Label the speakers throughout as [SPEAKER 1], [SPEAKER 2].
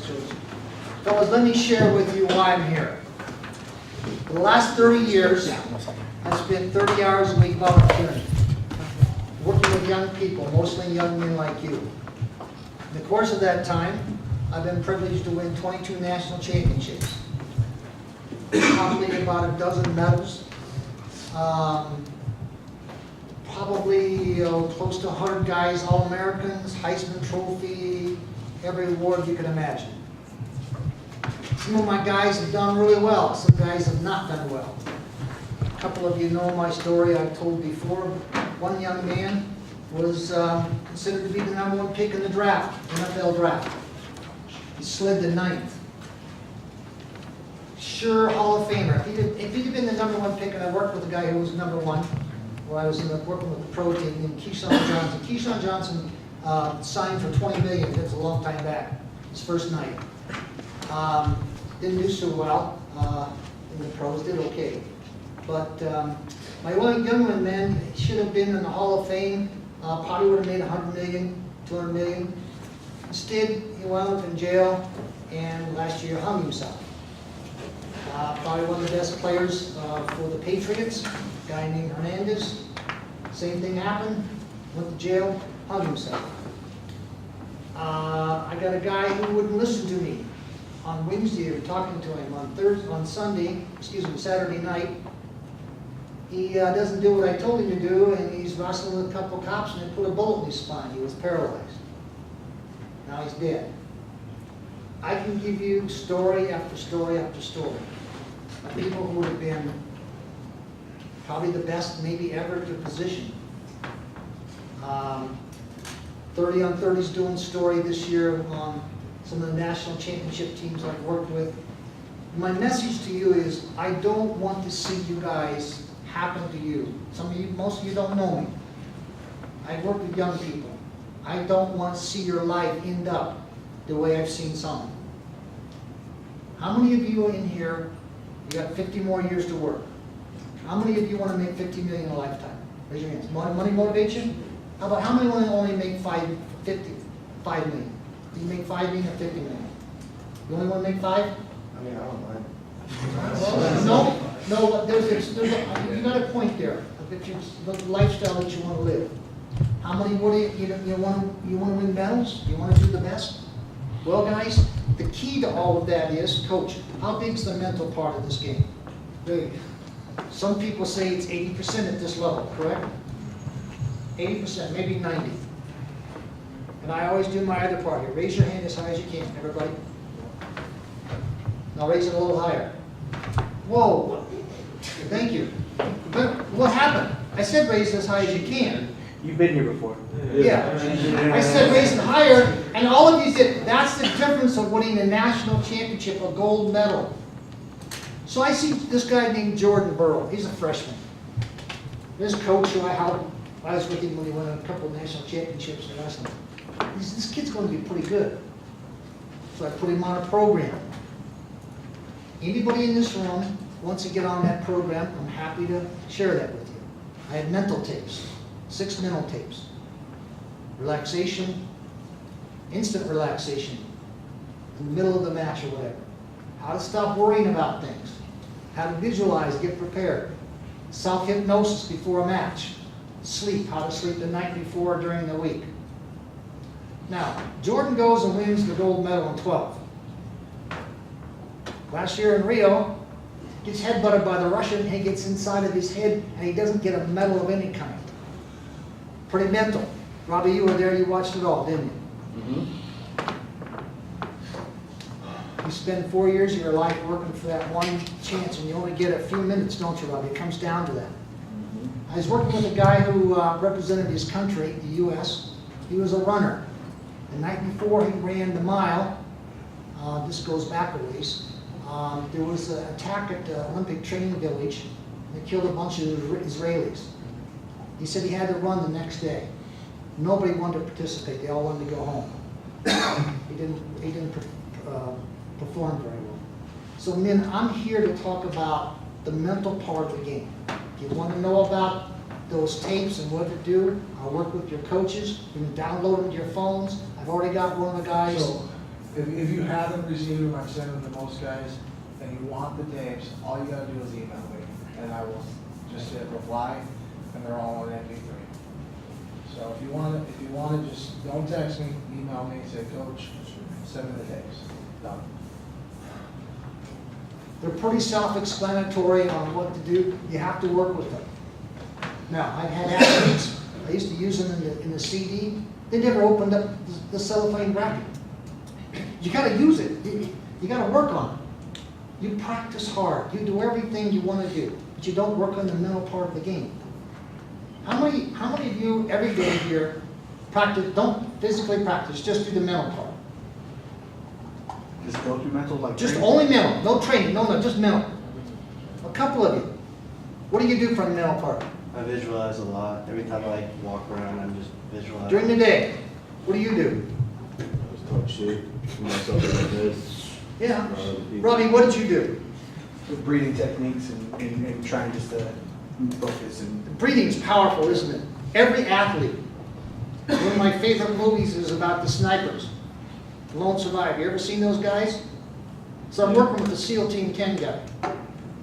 [SPEAKER 1] George. Fellas, let me share with you why I'm here. For the last 30 years, I spent 30 hours a week volunteering, working with young people, mostly young men like you. In the course of that time, I've been privileged to win 22 national championships, probably about a dozen medals, probably close to 100 guys, All-Americans, Heisman Trophy, every award you can imagine. Some of my guys have done really well, some guys have not done well. A couple of you know my story I've told before. One young man was considered to be the #1 pick in the draft, NFL draft. He slid to 9th. Sure Hall of Famer. If he'd been the #1 pick, and I worked with a guy who was #1, where I was working with the pro team named Keyshawn Johnson. Keyshawn Johnson signed for $20 million. That's a long time back. His first night. Didn't do so well in the pros. Did okay. But my young man should have been in the Hall of Fame. Probably would have made $100 million, $200 million. Instead, he wound up in jail and last year hung himself. Probably one of the best players for the Patriots, a guy named Hernandez. Same thing happened, went to jail, hung himself. I got a guy who wouldn't listen to me. On Wednesday, we were talking to him. On Saturday night, he doesn't do what I told him to do, and he's wrestling with a couple of cops, and they put a bullet in his spine. He was paralyzed. Now he's dead. I can give you story after story after story of people who have been probably the best maybe ever at their position. 30 on 30's doing story this year on some of the national championship teams I've worked with. My message to you is I don't want to see you guys happen to you. Most of you don't know me. I work with young people. I don't want to see your life end up the way I've seen some. How many of you in here, you got 50 more years to work? How many of you want to make $50 million a lifetime? Raise your hands. Money motivates you? How about how many want to only make $5 million? Do you make $5 million or $50 million? You only want to make 5?
[SPEAKER 2] I mean, I don't mind.
[SPEAKER 1] No, you got a point there. The lifestyle that you want to live. How many, you want to win medals? You want to do the best? Well, guys, the key to all of that is, coach, how big is the mental part of this game? Big. Some people say it's 80% at this level, correct? 80%, maybe 90%. And I always do my other part here. Raise your hand as high as you can, everybody. Now raise it a little higher. Whoa, thank you. But what happened? I said raise it as high as you can.
[SPEAKER 3] You've been here before.
[SPEAKER 1] Yeah. I said raise it higher, and all of you said, that's the difference of winning a national championship, a gold medal. So I see this guy named Jordan Burrow. He's a freshman. This coach who I was with him when he won a couple of national championships in wrestling. This kid's going to be pretty good. So I put him on a program. Anybody in this room wants to get on that program, I'm happy to share that with you. I have mental tapes, 6 mental tapes. Relaxation, instant relaxation, in the middle of the match or whatever. How to stop worrying about things. How to visualize, get prepared. Self-hypnosis before a match. Sleep, how to sleep the night before during the week. Now, Jordan goes and wins the gold medal in 12. Last year in Rio, gets headbutted by the Russian, and he gets inside of his head, and he doesn't get a medal of any kind. Pretty mental. Robbie, you were there, you watched it all, didn't you?
[SPEAKER 2] Mm-hmm.
[SPEAKER 1] You spend 4 years of your life working for that one chance, and you only get a few minutes, don't you, Robbie? It comes down to that.
[SPEAKER 2] Mm-hmm.
[SPEAKER 1] I was working with a guy who represented his country, the U.S. He was a runner. The night before he ran the mile, this goes back a ways, there was an attack at the Olympic training village that killed a bunch of Israelis. He said he had to run the next day. Nobody wanted to participate. They all wanted to go home. He didn't perform very well. So men, I'm here to talk about the mental part of the game. If you want to know about those tapes and what to do, I'll work with your coaches. You can download them to your phones. I've already got one of the guys.
[SPEAKER 2] So,
[SPEAKER 3] If you haven't received them, I've sent them to most guys, and you want the tapes, all you gotta do is email me, and I will just hit reply, and they're all on MP3. So if you wanna, just don't text me, email me, say, Coach, send me the tapes. Done.
[SPEAKER 1] They're pretty self-explanatory on what to do. You have to work with them. Now, I've had athletes, I used to use them in the CD. They never opened up the cellophane wrapping. You gotta use it. You gotta work on it. You practice hard. You do everything you want to do, but you don't work on the mental part of the game. How many of you every day here practice, don't physically practice, just do the mental part?
[SPEAKER 2] Just go through mental, like.
[SPEAKER 1] Just
[SPEAKER 2] training.
[SPEAKER 1] only mental, no training, no, just mental. A couple of you. What do you do for the mental part?
[SPEAKER 4] I visualize a lot. Every time I walk around, I'm just visualizing.
[SPEAKER 1] During the day, what do you do?
[SPEAKER 5] Just talk shit to myself like this.
[SPEAKER 1] Yeah. Robbie, what did you do?
[SPEAKER 2] With breathing techniques and trying just to focus and.
[SPEAKER 1] Breathing's powerful, isn't it? Every athlete. One of my favorite movies is about the snipers. Lone Survivor. You ever seen those guys? So I'm working with the SEAL Team 10 guy. I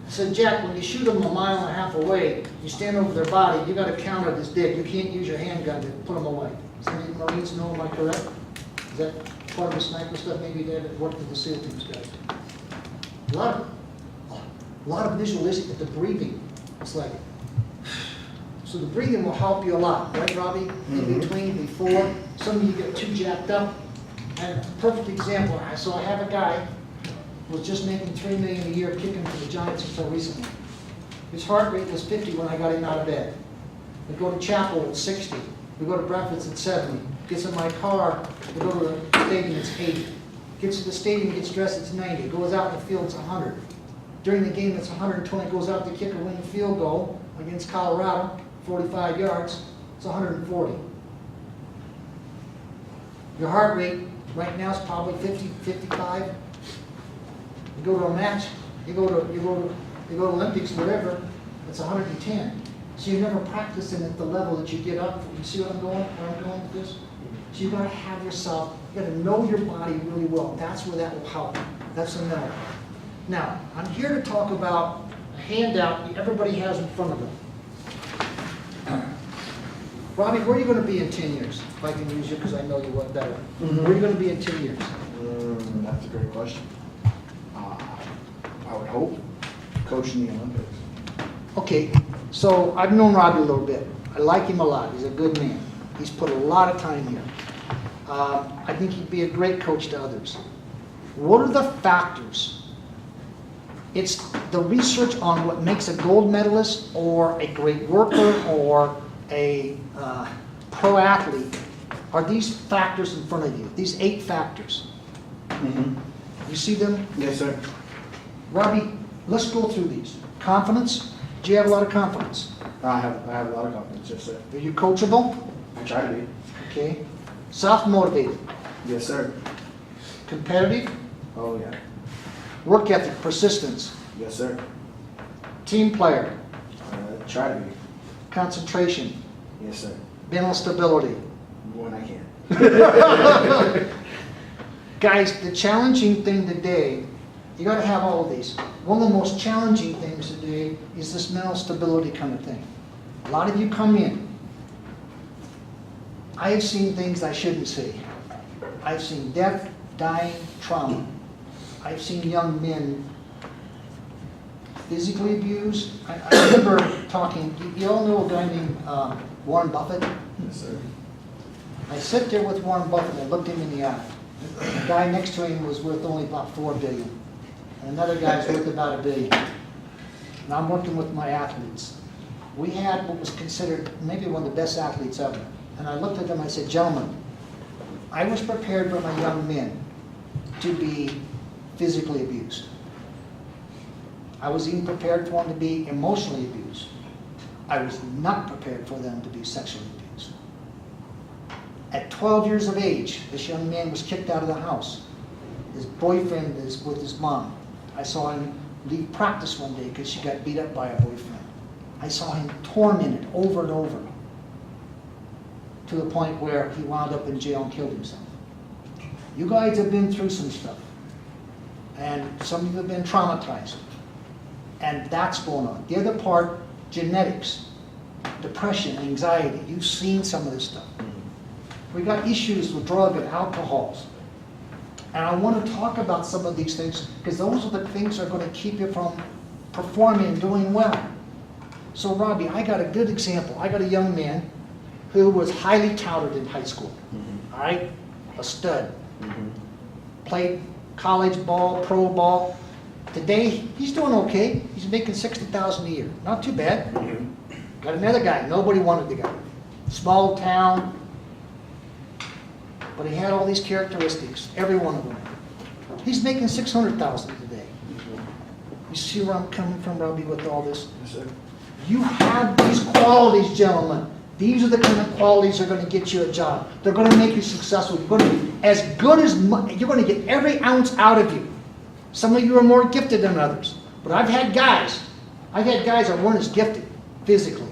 [SPEAKER 1] said, Jack, when you shoot them 1.5 miles away, you stand over their body, you got to counter this dick. You can't use your handgun to put them away. Some of you Marines know, am I correct? Is that part of the sniper stuff? Maybe they haven't worked with the SEAL Teams guys. A lot of visualization, the breathing. It's like, so the breathing will help you a lot, right, Robbie? In between, before. Some of you get too jacked up. And a perfect example, so I have a guy who was just making $3 million a year kicking for the Giants until recently. His heart rate was 50 when I got him out of bed. We go to chapel at 60. We go to breakfast at 70. Gets in my car, we go to the stadium, it's 80. Gets to the stadium, gets dressed, it's 90. Goes out in the field, it's 100. During the game, it's 120. Goes out to kick a winning field goal against Colorado, 45 yards, it's 140. Your heart rate right now is probably 50, 55. You go to a match, you go to Olympics, whatever, it's 110. So you're never practicing at the level that you get up. You see where I'm going with this? So you gotta have yourself, you gotta know your body really well. That's where that will help. That's the mental. Now, I'm here to talk about a handout everybody has in front of them. Robbie, where are you going to be in 10 years? If I can use you because I know you what better. Where are you going to be in 10 years?
[SPEAKER 2] That's a great question. I would hope coaching the Olympics.
[SPEAKER 1] Okay, so I've known Robbie a little bit. I like him a lot. He's a good man. He's put a lot of time here. I think he'd be a great coach to others. What are the factors? It's the research on what makes a gold medalist or a great worker or a pro athlete. Are these factors in front of you? These 8 factors. You see them?
[SPEAKER 2] Yes, sir.
[SPEAKER 1] Robbie, let's go through these. Confidence. Do you have a lot of confidence?
[SPEAKER 2] I have a lot of confidence, yes, sir.
[SPEAKER 1] Are you coachable?
[SPEAKER 2] I try to be.
[SPEAKER 1] Okay. Self-motivated.
[SPEAKER 2] Yes, sir.
[SPEAKER 1] Competitive.
[SPEAKER 2] Oh, yeah.
[SPEAKER 1] Work ethic. Persistence.
[SPEAKER 2] Yes, sir.
[SPEAKER 1] Team player.
[SPEAKER 2] Try to be.
[SPEAKER 1] Concentration.
[SPEAKER 2] Yes, sir.
[SPEAKER 1] Mental stability.
[SPEAKER 2] When I can.
[SPEAKER 1] Guys, the challenging thing today, you got to have all of these. One of the most challenging things today is this mental stability kind of thing. A lot of you come in. I have seen things I shouldn't see. I've seen death, dying, trauma. I've seen young men physically abused. I remember talking, you all know a guy named Warren Buffett?
[SPEAKER 2] Yes, sir.
[SPEAKER 1] I sat there with Warren Buffett and I looked him in the eye. The guy next to him was worth only about $4 billion. And another guy's worth about $1 billion. And I'm working with my athletes. We had what was considered maybe one of the best athletes ever. And I looked at them and I said, gentlemen, I was prepared for my young men to be physically abused. I was even prepared for them to be emotionally abused. I was not prepared for them to be sexually abused. At 12 years of age, this young man was kicked out of the house. His boyfriend is with his mom. I saw him leave practice one day because she got beat up by a boyfriend. I saw him tormented over and over to the point where he wound up in jail and killed himself. You guys have been through some stuff. And some of you have been traumatized. And that's going on. The other part, genetics, depression, anxiety. You've seen some of this stuff. We got issues with drug and alcohols. And I want to talk about some of these things because those are the things that are going to keep you from performing and doing well. So Robbie, I got a good example. I got a young man who was highly touted in high school. All right? A stud. Played college ball, pro ball. Today, he's doing okay. He's making $60,000 a year. Not too bad. Got another guy. Nobody wanted the guy. Small town. But he had all these characteristics. Every one of them. He's making $600,000 today. You see where I'm coming from, Robbie, with all this?
[SPEAKER 2] Yes, sir.
[SPEAKER 1] You have these qualities, gentlemen. These are the kind of qualities that are going to get you a job. They're going to make you successful. You're going to be as good as you're going to get every ounce out of you. Some of you are more gifted than others. But I've had guys that weren't as gifted physically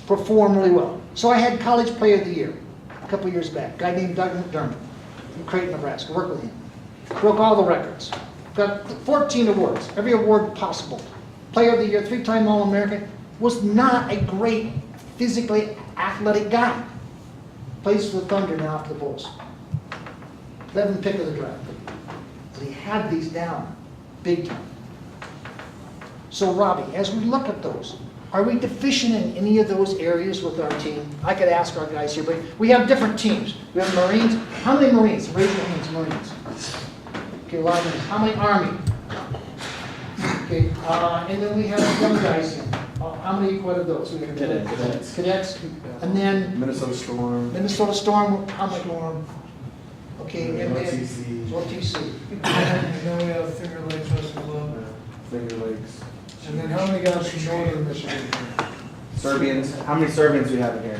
[SPEAKER 1] perform really well. So I had College Player of the Year a couple years back. A guy named Doug McDermott from Creighton, Nebraska. Worked with him. Broke all the records. Got 14 awards. Every award possible. Player of the Year, 3-time All-American. Was not a great physically athletic guy. Plays for the Thunder now for the Bulls. 11th pick of the draft. But he had these down big time. So Robbie, as we look at those, are we deficient in any of those areas with our team? I could ask our guys here, but we have different teams. We have Marines. How many Marines? Raise your hands, Marines. Okay, a lot of Marines. How many Army? Okay, and then we have young guys here. How many, what are those? We have
[SPEAKER 2] Cadets.
[SPEAKER 1] Cadets. And then
[SPEAKER 2] Minnesota Storm.
[SPEAKER 1] Minnesota Storm, how many Storm? Okay, and then
[SPEAKER 2] OTC.
[SPEAKER 1] OTC.
[SPEAKER 3] And then we have Finger Lakes Wrestling Club.
[SPEAKER 2] Finger Lakes.
[SPEAKER 3] And then how many guys from Northern Michigan?
[SPEAKER 2] Serbians. How many Serbians do we have in here?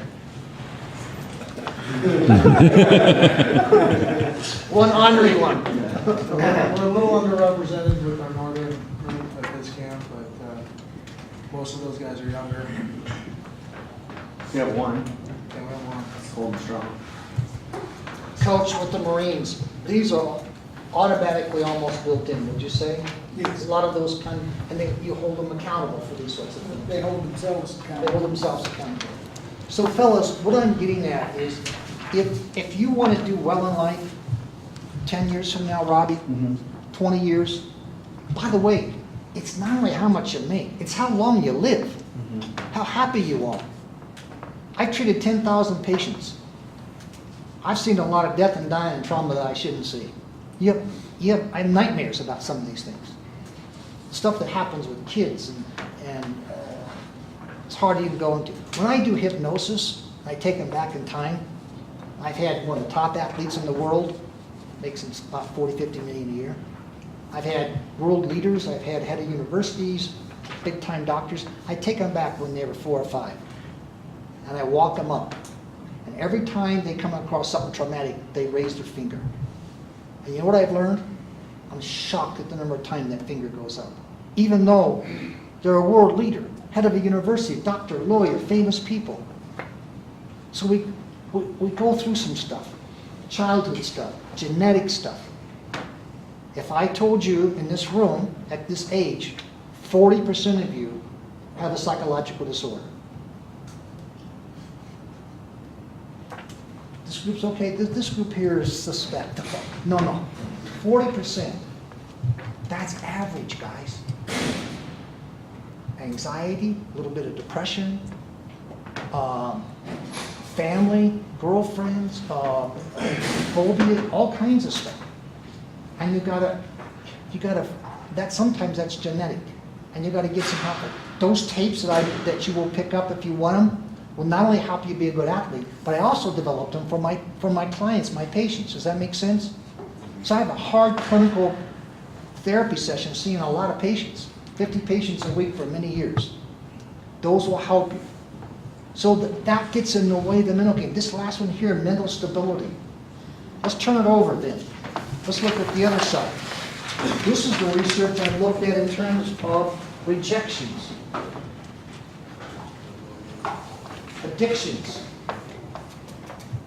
[SPEAKER 1] One honorary one.
[SPEAKER 3] We're a little underrepresented with our northern group at this camp, but most of those guys are younger.
[SPEAKER 2] We have one.
[SPEAKER 3] Yeah, we have one.
[SPEAKER 2] Let's hold them strong.
[SPEAKER 1] Coach with the Marines, these are automatically almost built in, would you say?
[SPEAKER 3] Yes.
[SPEAKER 1] A lot of those kind, and then you hold them accountable for these sorts of things.
[SPEAKER 3] They hold themselves
[SPEAKER 1] They
[SPEAKER 3] accountable.
[SPEAKER 1] hold themselves accountable. So fellas, what I'm getting at is, if you want to do well in life, 10 years from now, Robbie, 20 years, by the way, it's not only how much you make, it's how long you live, how happy you are. I treated 10,000 patients. I've seen a lot of death and dying and trauma that I shouldn't see. I have nightmares about some of these things. Stuff that happens with kids, and it's hard to even go into. When I do hypnosis, I take them back in time. I've had one of the top athletes in the world, makes them about 40, 50 million a year. I've had world leaders, I've had head of universities, big time doctors. I take them back when they were 4 or 5, and I walk them up. And every time they come across something traumatic, they raise their finger. And you know what I've learned? I'm shocked at the number of times that finger goes up. Even though they're a world leader, head of a university, doctor, lawyer, famous people. So we go through some stuff, childhood stuff, genetic stuff. If I told you in this room, at this age, 40% of you have a psychological disorder. This group's okay, this group here is suspect. No, 40%. That's average, guys. Anxiety, a little bit of depression, family, girlfriends, phobia, all kinds of stuff. And you gotta, sometimes that's genetic. And you gotta get some help. Those tapes that you will pick up if you want them, will not only help you be a good athlete, but I also developed them for my clients, my patients. Does that make sense? So I have a hard clinical therapy session seeing a lot of patients, 50 patients a week for many years. Those will help you. So that gets in the way of the mental game. This last one here, mental stability. Let's turn it over then. Let's look at the other side. This is the research I've looked at in terms of rejections. Addictions.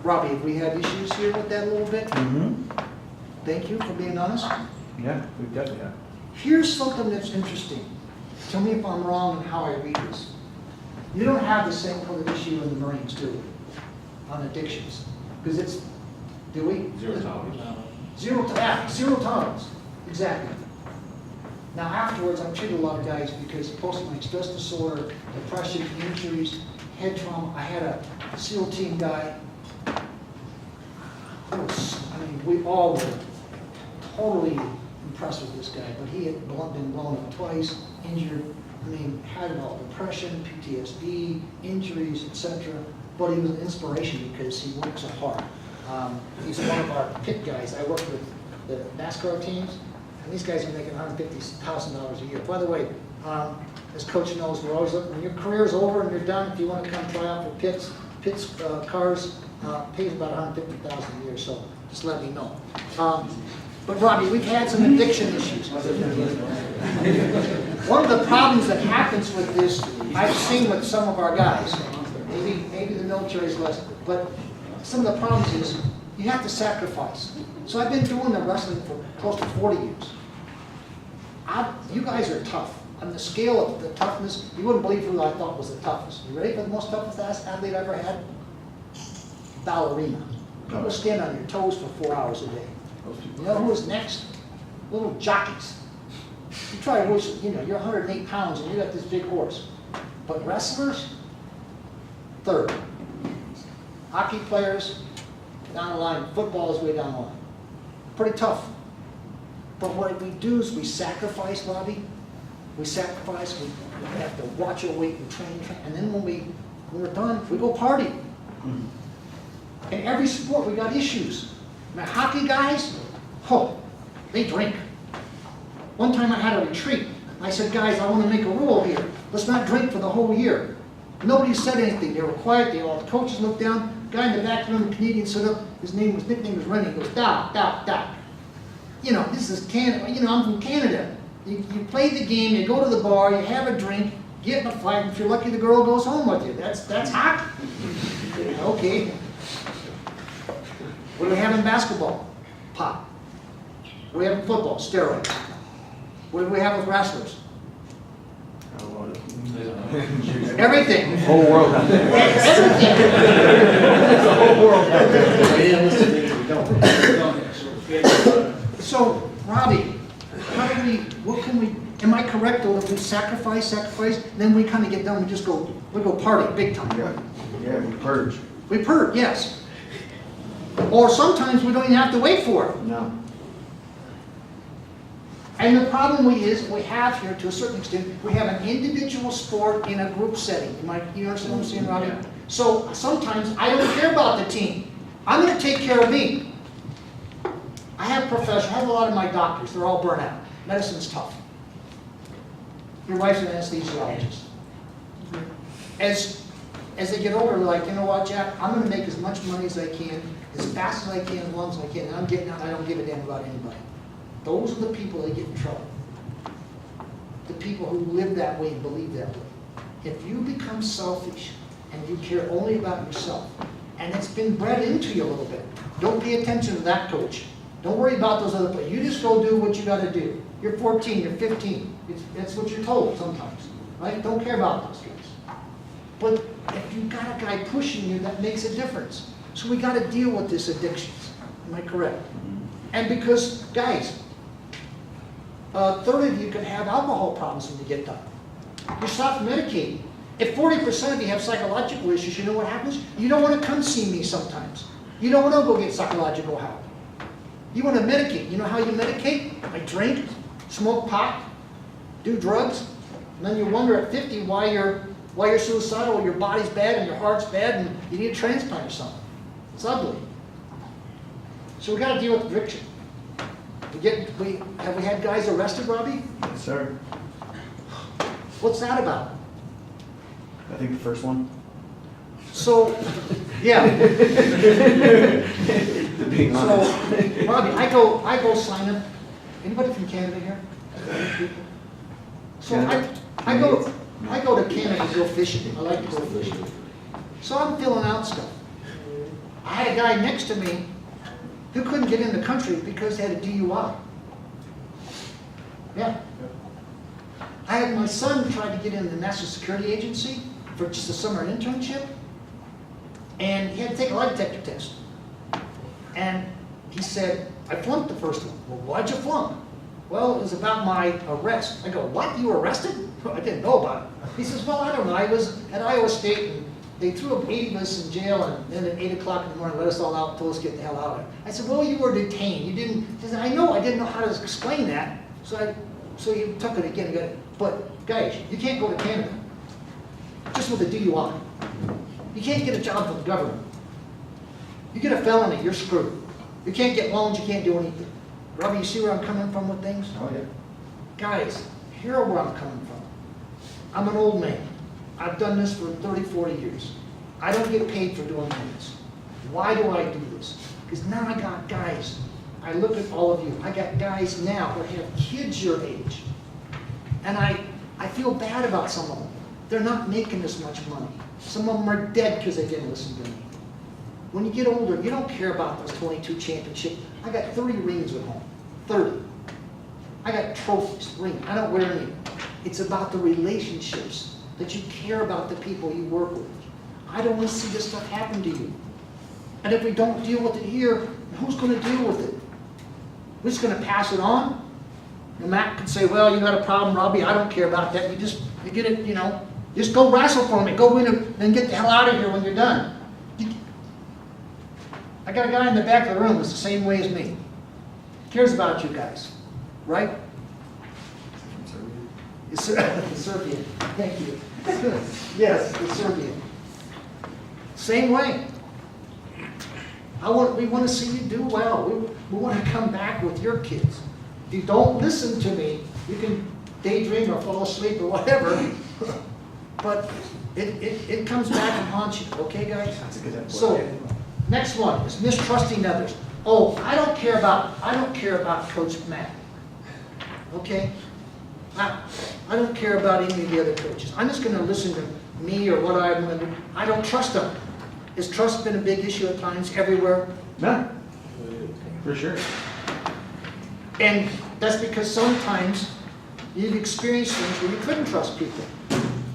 [SPEAKER 1] Robbie, have we had issues here with that a little bit?
[SPEAKER 2] Mm-hmm.
[SPEAKER 1] Thank you for being honest.
[SPEAKER 2] Yeah, we definitely have.
[SPEAKER 1] Here's something that's interesting. Tell me if I'm wrong in how I read this. You don't have the same kind of issue in the Marines, do we? On addictions. Because it's, do we?
[SPEAKER 5] Zero tolerance.
[SPEAKER 1] Zero tolerance, exactly. Now afterwards, I've treated a lot of guys because post-traumatic stress disorder, depression, injuries, head trauma. I had a SEAL team guy. We all were totally impressed with this guy, but he had been blown up twice, injured, had it all, depression, PTSD, injuries, etc. But he was an inspiration because he worked so hard. He's one of our pit guys. I work with the NASCAR teams, and these guys are making $150,000 a year. By the way, as Coach knows, we're always looking, when your career's over and you're done, if you want to come try out for Pitts cars, pays about $150,000 a year, so just let me know. But Robbie, we've had some addiction issues. One of the problems that happens with this, I've seen with some of our guys, maybe the military's less, but some of the problems is you have to sacrifice. So I've been doing the wrestling for close to 40 years. You guys are tough. On the scale of the toughness, you wouldn't believe who I thought was the toughest. You ready for the most toughest athlete I ever had? Ballerina. People stand on your toes for 4 hours a day. You know who was next? Little jockeys. You try to wish, you're 108 pounds and you got this big horse. But wrestlers, third. Hockey players, down the line. Football is way down the line. Pretty tough. But what we do is we sacrifice, Robbie. We sacrifice, we have to watch our weight and train, and then when we're done, we go party. In every sport, we got issues. My hockey guys, they drink. One time I had a retreat. I said, guys, I want to make a rule here. Let's not drink for the whole year. Nobody said anything. They were quiet. All the coaches looked down. Guy in the back room, Canadian, stood up. His nickname was Rennie. He goes, Doc. This is Canada. I'm from Canada. You play the game, you go to the bar, you have a drink, get in a fight, and if you're lucky, the girl goes home with you. That's hockey. Okay. What do we have in basketball? Pot. What do we have in football? Steroids. What do we have with wrestlers? Everything.
[SPEAKER 2] The whole world out there.
[SPEAKER 1] Everything.
[SPEAKER 2] The whole world out there.
[SPEAKER 1] So, Robbie, what can we, am I correct, though, if we sacrifice, then we kind of get done, we go party, big time.
[SPEAKER 2] Yeah, we purge.
[SPEAKER 1] We purge, yes. Or sometimes we don't even have to wait for it.
[SPEAKER 2] No.
[SPEAKER 1] And the problem we have here, to a certain extent, we have an individual sport in a group setting. You understand what I'm saying, Robbie?
[SPEAKER 2] Yeah.
[SPEAKER 1] So sometimes I don't care about the team. I'm going to take care of me. I have a lot of my doctors, they're all burnt out. Medicine's tough. Your wife's an anesthesiologist. As they get older, they're like, you know what, Jack, I'm going to make as much money as I can, as fast as I can, as long as I can, and I'm getting out, I don't give a damn about anybody. Those are the people that get in trouble. The people who live that way and believe that way. If you become selfish and you care only about yourself, and it's been bred into you a little bit, don't pay attention to that coach. Don't worry about those other players. You just go do what you got to do. You're 14, you're 15. That's what you're told sometimes, right? Don't care about those guys. But if you've got a guy pushing you, that makes a difference. So we got to deal with this addictions. Am I correct? And because, guys, a third of you can have alcohol problems when you get done. You're self-medicating. If 40% of you have psychological issues, you know what happens? You don't want to come see me sometimes. You don't want to go get psychological help. You want to medicate. You know how you medicate? I drink, smoke pot, do drugs, and then you wonder at 50 why you're suicidal, your body's bad and your heart's bad and you need a transplant or something. It's ugly. So we got to deal with addiction. Have we had guys arrested, Robbie?
[SPEAKER 2] Yes, sir.
[SPEAKER 1] What's that about?
[SPEAKER 2] I think the first one.
[SPEAKER 1] So, yeah.
[SPEAKER 2] Being honest.
[SPEAKER 1] So, Robbie, I go sign up. Anybody from Canada here? So I go to Canada to go fishing. I like to go fishing. So I'm filling out stuff. I had a guy next to me who couldn't get in the country because he had a DUI. Yeah. I had my son try to get in the National Security Agency for just a summer internship, and he had to take a lie detector test. And he said, I flunked the first one. Well, why'd you flunk? Well, it was about my arrest. I go, what, you were arrested? I didn't know about it. He says, well, I don't know. I was at Iowa State, and they threw 80 of us in jail, and then at 8 o'clock in the morning, let us all out, told us to get the hell out of it. I said, well, you were detained. You didn't, he said, I know, I didn't know how to explain that. So he took it again and got it. But guys, you can't go to Canada just with a DUI. You can't get a job for the government. You get a felony, you're screwed. You can't get loans, you can't do anything. Robbie, you see where I'm coming from with things?
[SPEAKER 2] Oh, yeah.
[SPEAKER 1] Guys, here are where I'm coming from. I'm an old man. I've done this for 30, 40 years. I don't get paid for doing this. Why do I do this? Because now I got guys. I look at all of you. I got guys now that have kids your age. And I feel bad about some of them. They're not making this much money. Some of them are dead because they didn't listen to me. When you get older, you don't care about those 22 championships. I got 30 rings at home. 30. I got trophies, rings. I don't wear any. It's about the relationships, that you care about the people you work with. I don't want to see this stuff happen to you. And if we don't deal with it here, who's going to deal with it? We're just going to pass it on? And Matt could say, well, you got a problem, Robbie, I don't care about that. You get it, just go wrestle for me. Go in and get the hell out of here when you're done. I got a guy in the back of the room who's the same way as me. Cares about you guys, right? It's Serbian. Thank you. Yes, it's Serbian. Same way. We want to see you do well. We want to come back with your kids. If you don't listen to me, you can daydream or fall asleep or whatever. But it comes back and haunts you. Okay, guys?
[SPEAKER 2] That's a good point.
[SPEAKER 1] So, next one is mistrusting others. Oh, I don't care about Coach Matt. Okay? I don't care about any of the other coaches. I'm just going to listen to me or what I'm going to do. I don't trust them. Has trust been a big issue at times everywhere?
[SPEAKER 2] No, for sure.
[SPEAKER 1] And that's because sometimes you've experienced things where you couldn't trust people.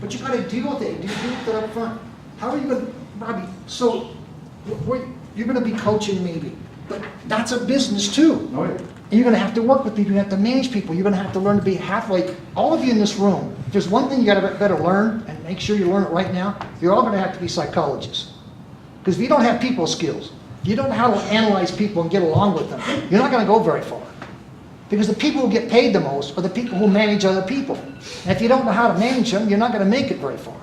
[SPEAKER 1] But you got to deal with it. You deal with it up front. How are you going to, Robbie, so you're going to be coaching maybe, but that's a business too.
[SPEAKER 2] Oh, yeah.
[SPEAKER 1] And you're going to have to work with people. You have to manage people. You're going to have to learn to be halfway. All of you in this room, if there's one thing you got to better learn, and make sure you learn it right now, you're all going to have to be psychologists. Because if you don't have people skills, if you don't know how to analyze people and get along with them, you're not going to go very far. Because the people who get paid the most are the people who manage other people. And if you don't know how to manage them, you're not going to make it very far.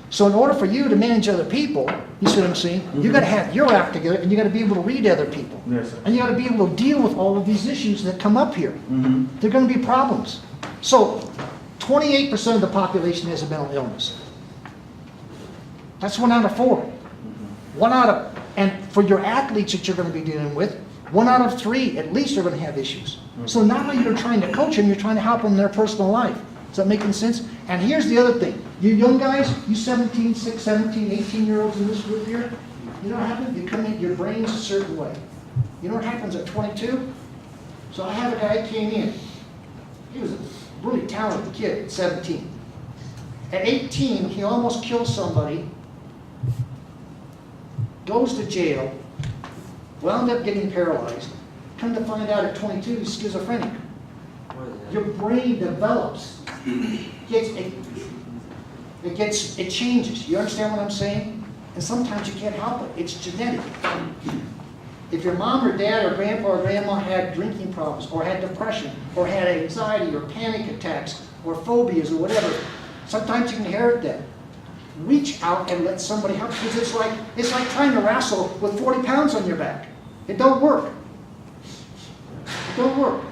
[SPEAKER 1] So in order for you to manage other people, you see what I'm saying? Mm-hmm. You got to have your act together, and you got to be able to read other people.
[SPEAKER 2] Yes, sir.
[SPEAKER 1] And you got to be able to deal with all of these issues that come up here. Mm-hmm. They're going to be problems. So 28% of the population has a mental illness. That's 1 out of 4. Mm-hmm. 1 out of, and for your athletes that you're going to be dealing with, 1 out of 3 at least are going to have issues. Mm-hmm. So not only you're trying to coach them, you're trying to help them in their personal life. Is that making sense? And here's the other thing. You young guys, you 17, 18-year-olds in this group here, you know what happens? You come in, your brain's a certain way. You know what happens at 22? So I have a guy who came in. He was a really talented kid at 17. At 18, he almost kills somebody, goes to jail, wound up getting paralyzed. Come to find out at 22, he's schizophrenic. Your brain develops. It changes. You understand what I'm saying? And sometimes you can't help it. It's genetic. If your mom or dad or grandpa or grandma had drinking problems, or had depression, or had anxiety or panic attacks, or phobias or whatever, sometimes you can inherit that. Reach out and let somebody help, because it's like trying to wrestle with 40 pounds on your back. It don't work. It don't work.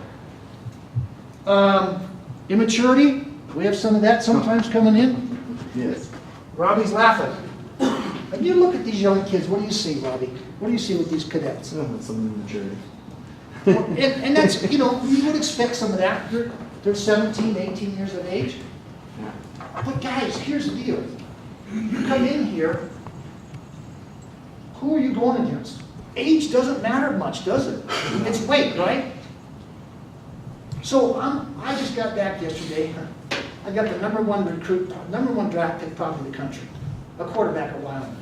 [SPEAKER 1] Immaturity, we have some of that sometimes coming in.
[SPEAKER 2] Yes.
[SPEAKER 1] Robbie's laughing. When you look at these young kids, what do you see, Robbie? What do you see with these cadets?
[SPEAKER 2] Some immaturity.
[SPEAKER 1] And that's, you would expect some of that. They're 17, 18 years of age. But guys, here's the deal. You come in here, who are you going against? Age doesn't matter much, does it? It's weight, right? So I just got back yesterday. I got the number one draft pick probably in the country, a quarterback at Wyoming.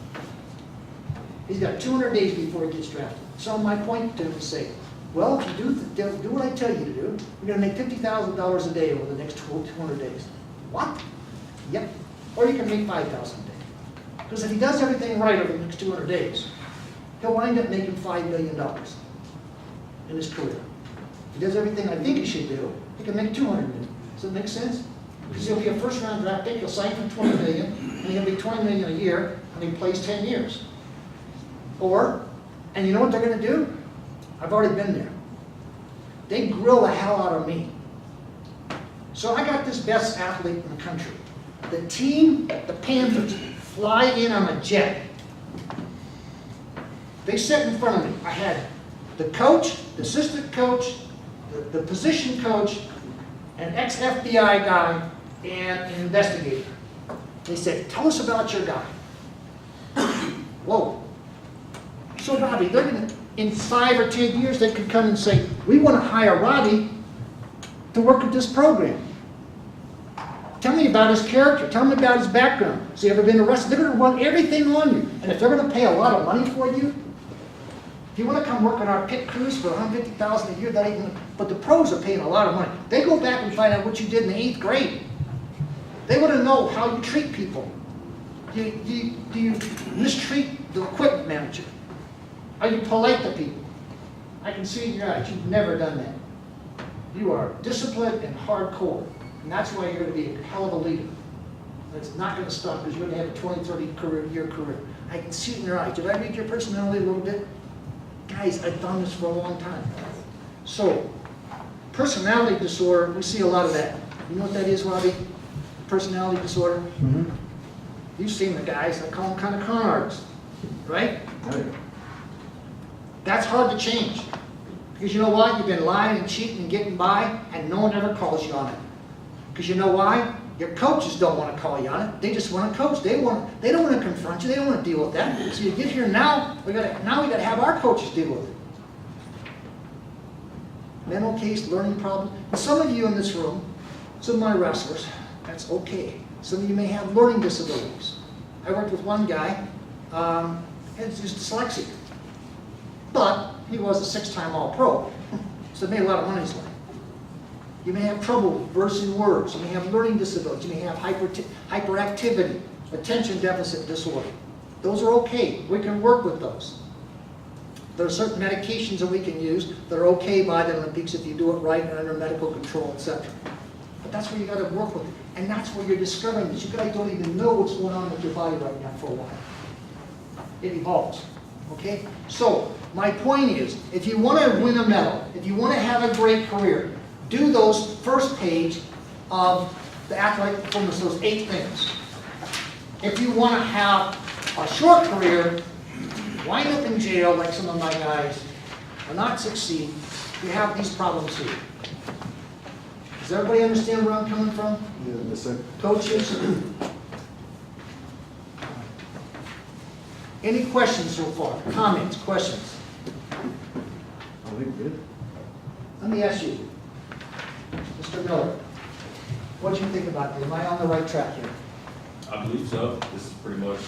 [SPEAKER 1] He's got 200 days before he gets drafted. So my point to him is say, well, if you do what I tell you to do, you're going to make $50,000 a day over the next 200 days. What? Yep. Or you can make $5,000 a day. Because if he does everything right over the next 200 days, he'll wind up making $5 million in his career. If he does everything I think he should do, he can make $200 million. Does that make sense? Because he'll be a first-round draft pick, he'll sign for $20 million, and he'll be $20 million a year, and he plays 10 years. Or, and you know what they're going to do? I've already been there. They grill the hell out of me. So I got this best athlete in the country. The team, the Panthers, fly in on a jet. They sat in front of me. I had the coach, the assistant coach, the position coach, an ex-FBI guy, and an investigator. They said, tell us about your guy. Whoa. So Robbie, they're going to, in 5 or 10 years, they could come and say, we want to hire Robbie to work with this program. Tell me about his character. Tell me about his background. Has he ever been arrested? They're going to run everything on you. And if they're going to pay a lot of money for you, if you want to come work on our pit crews for $150,000 a year, that ain't, but the pros are paying a lot of money. They go back and find out what you did in the 8th grade. They want to know how you treat people. Do you mistreat the equipment manager? Are you polite to people? I can see in your eyes, you've never done that. You are disciplined and hardcore. And that's why you're going to be a hell of a leader. It's not going to stop because you're going to have a 20, 30-year career. I can see it in your eyes. Did I read your personality a little bit? Guys, I've done this for a long time. So, personality disorder, we see a lot of that. You know what that is, Robbie? Personality disorder?
[SPEAKER 2] Mm-hmm.
[SPEAKER 1] You've seen the guys, I call them kind of con artists, right?
[SPEAKER 2] Right.
[SPEAKER 1] That's hard to change. Because you know what? You've been lying and cheating and getting by, and no one ever calls you on it. Because you know why? Your coaches don't want to call you on it. They just want to coach. They don't want to confront you. They don't want to deal with that. So you get here now. We got to have our coaches deal with it. Mental case, learning problem. And some of you in this room, some of my wrestlers, that's okay. Some of you may have learning disabilities. I worked with one guy. He's dyslexic, but he was a 6-time All-Pro, so he made a lot of money in his life. You may have trouble versing words. You may have learning disabilities. You may have hyperactivity, attention deficit disorder. Those are okay. We can work with those. There are certain medications that we can use that are okay by the Olympics if you do it right and under medical control, etc. But that's where you got to work with it. And that's where you're discovering this. You guys don't even know what's going on with your body right now for a while. It evolves. Okay? So, my point is, if you want to win a medal, if you want to have a great career, do those first page of the athletic performance, those 8 things. If you want to have a short career, wind up in jail like some of my guys, or not succeed, you have these problems here. Does everybody understand where I'm coming from?
[SPEAKER 5] Yeah, yes, sir.
[SPEAKER 1] Coaches? Any questions so far? Comments, questions?
[SPEAKER 5] I think good.
[SPEAKER 1] Let me ask you, Mr. Miller, what do you think about this? Am I on the right track here?
[SPEAKER 6] I believe so. This is pretty much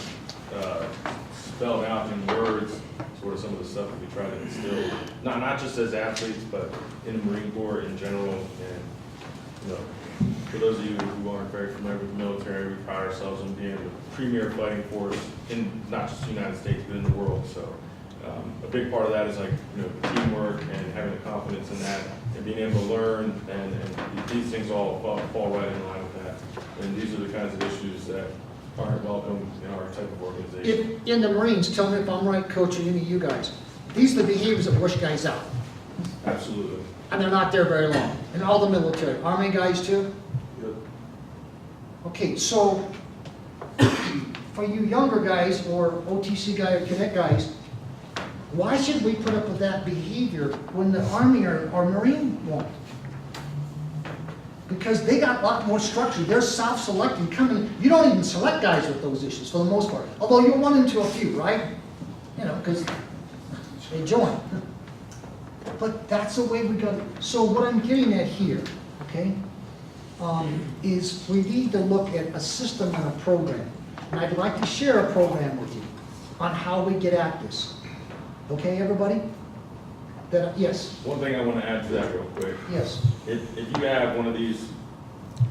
[SPEAKER 6] spelled out in words, sort of some of the stuff that we try to instill, not just as athletes, but in the Marine Corps in general. And you know, for those of you who aren't very familiar with the military, we pride ourselves on being the premier fighting force in not just the United States, but in the world. So a big part of that is like teamwork and having the confidence in that, and being able to learn, and these things all fall right in line with that. And these are the kinds of issues that aren't welcome in our type of organization.
[SPEAKER 1] In the Marines, tell me if I'm right, Coach, and any of you guys, these are the behaviors that push guys out.
[SPEAKER 6] Absolutely.
[SPEAKER 1] And they're not there very long. And all the military. Army guys too?
[SPEAKER 6] Yep.
[SPEAKER 1] Okay, so for you younger guys or OTC guy or cadet guys, why should we put up with that behavior when the Army or Marine won't? Because they got a lot more structure. They're self-selecting, coming. You don't even select guys with those issues for the most part. Although you'll run into a few, right? You know, because they join. But that's the way we got, so what I'm getting at here, okay, is we need to look at a system and a program. And I'd like to share a program with you on how we get at this. Okay, everybody? Yes,
[SPEAKER 6] One thing I want to add to that real quick.
[SPEAKER 1] yes.
[SPEAKER 6] If you have one of these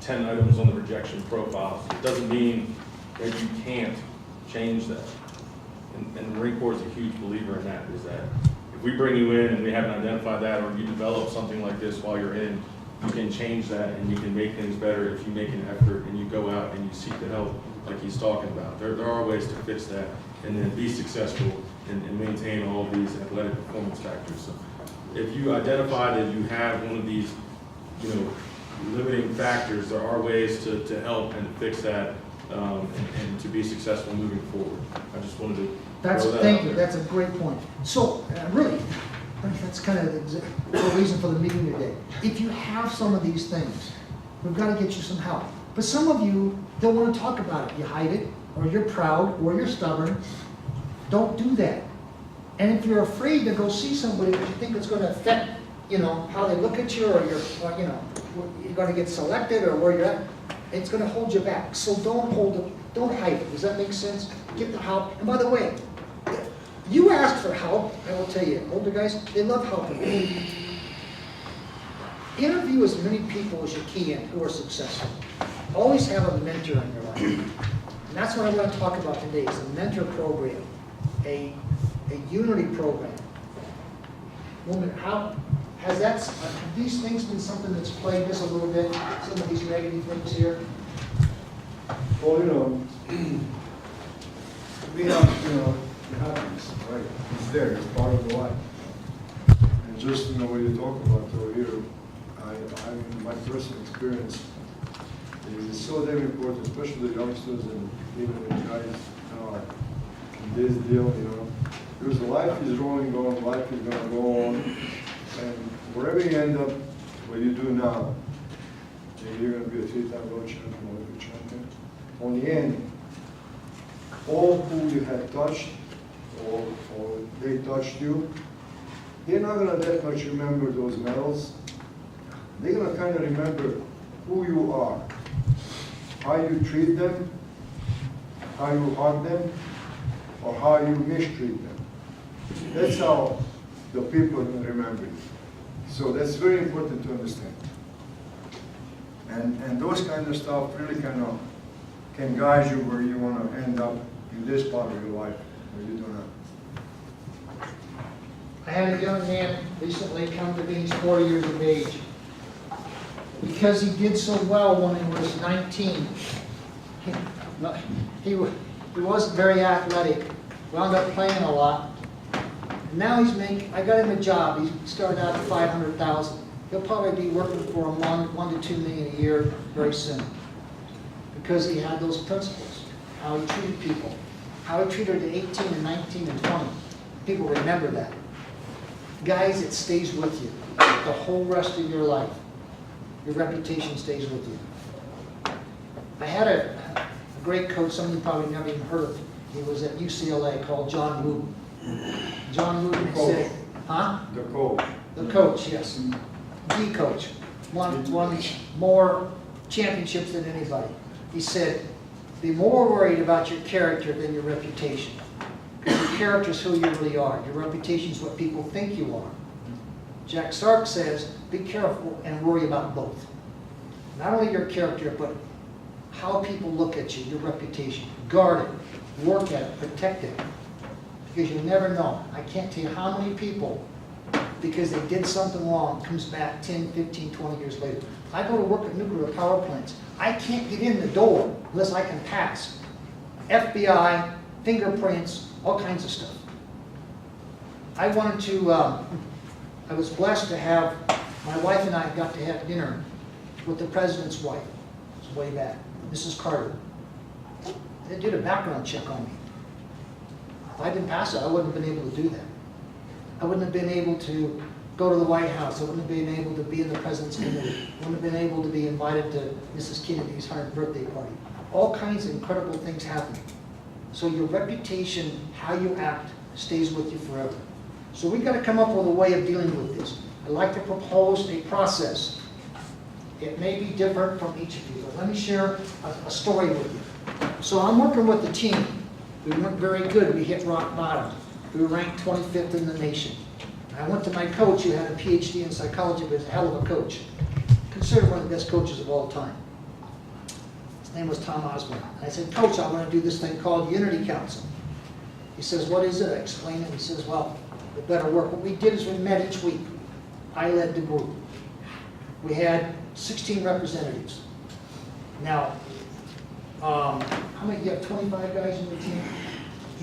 [SPEAKER 6] 10 items on the rejection profiles, it doesn't mean that you can't change that. And the Marine Corps is a huge believer in that, is that if we bring you in and we haven't identified that, or you develop something like this while you're in, you can change that and you can make things better if you make an effort and you go out and you seek the help like he's talking about. There are ways to fix that and then be successful and maintain all of these athletic performance factors. So if you identify that you have one of these, limiting factors, there are ways to help and fix that and to be successful moving forward. I just wanted to throw that
[SPEAKER 1] Thank
[SPEAKER 6] out
[SPEAKER 1] you,
[SPEAKER 6] there.
[SPEAKER 1] that's a great point. So, really, that's kind of the reason for the meeting today. If you have some of these things, we've got to get you some help. But some of you don't want to talk about it. You hide it, or you're proud, or you're stubborn. Don't do that. And if you're afraid to go see somebody because you think it's going to affect, how they look at you, or you're going to get selected, or where you're at, it's going to hold you back. So don't hide it. Does that make sense? Get the help. And by the way, you ask for help, I will tell you, older guys, they love helping. Interview as many people as you can who are successful. Always have a mentor in your life. And that's what I want to talk about today, is a mentor program, a unity program. Woman, how has have these things been something that's plagued us a little bit? Some of these negative things here?
[SPEAKER 5] Well, we have, it happens, right? It's there, it's part of the life. And just, what you talk about over here, my personal experience is so damn important, especially the youngsters and even the guys in this deal, because life is rolling on, life is gonna go on, and wherever you end up, what you do now, you're gonna be a 3-time world champion, Olympic champion. On the end, all who you have touched, or they touched you, they're not gonna that much remember those medals. They're gonna kind of remember who you are, how you treat them, how you hug them, or how you mistreat them. That's how the people are gonna remember you. So that's very important to understand. And those kind of stuff really can guide you where you want to end up in this part of your life, where you do not.
[SPEAKER 1] I had a young man recently come to me, he's 40 years of age. Because he did so well when he was 19, he wasn't very athletic, wound up playing a lot. And now I got him a job, he started out at $500,000. He'll probably be working for him $1 to $2 million a year very soon. Because he had those principles, how he treated people, how he treated at 18 and 19 and 20. People remember that. Guys, it stays with you the whole rest of your life. Your reputation stays with you. I had a great coach, some of you probably never even heard of him. He was at UCLA, called John Wooten. John Wooten said,
[SPEAKER 5] The coach.
[SPEAKER 1] The coach, yes. The coach. Won more championships than anybody. He said, be more worried about your character than your reputation. Because your character is who you really are. Your reputation is what people think you are. Jack Sark says, be careful and worry about both. Not only your character, but how people look at you, your reputation. Guard it, work at it, protect it. Because you never know. I can't tell you how many people, because they did something wrong, comes back 10, 15, 20 years later. I go to work at nuclear power plants. I can't get in the door unless I can pass FBI, fingerprints, all kinds of stuff. I was blessed to have, my wife and I got to have dinner with the president's wife. It was way back, Mrs. Carter. They did a background check on me. If I didn't pass it, I wouldn't have been able to do that. I wouldn't have been able to go to the White House. I wouldn't have been able to be in the President's Committee. I wouldn't have been able to be invited to Mrs. Kennedy's 100th birthday party. All kinds of incredible things happen. So your reputation, how you act, stays with you forever. So we've got to come up with a way of dealing with this. I'd like to propose a process. It may be different from each of you, but let me share a story with you. So I'm working with the team. We weren't very good. We hit rock bottom. We were ranked 25th in the nation. I went to my coach who had a PhD in psychology, but was a hell of a coach. Considered one of the best coaches of all time. His name was Tom Osborne. And I said, Coach, I want to do this thing called Unity Council. He says, what is it? I explained it. He says, well, it better work. What we did is we met each week. I led the group. We had 16 representatives. Now, how many, you have 25 guys in the team?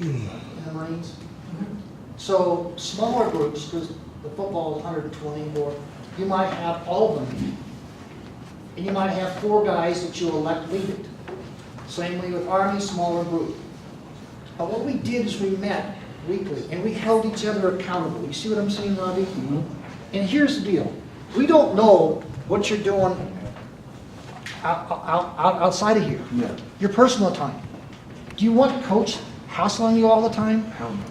[SPEAKER 1] In the Marines? So smaller groups, because the football is 120, or you might have all of them. And you might have 4 guys that you elect lead it. Same way with Army, smaller group. But what we did is we met weekly, and we held each other accountable. You see what I'm saying, Robbie? Mm-hmm. And here's the deal. We don't know what you're doing outside of here.
[SPEAKER 2] Yeah.
[SPEAKER 1] Your personal time. Do you want coach hassling you all the time?
[SPEAKER 2] Hell no.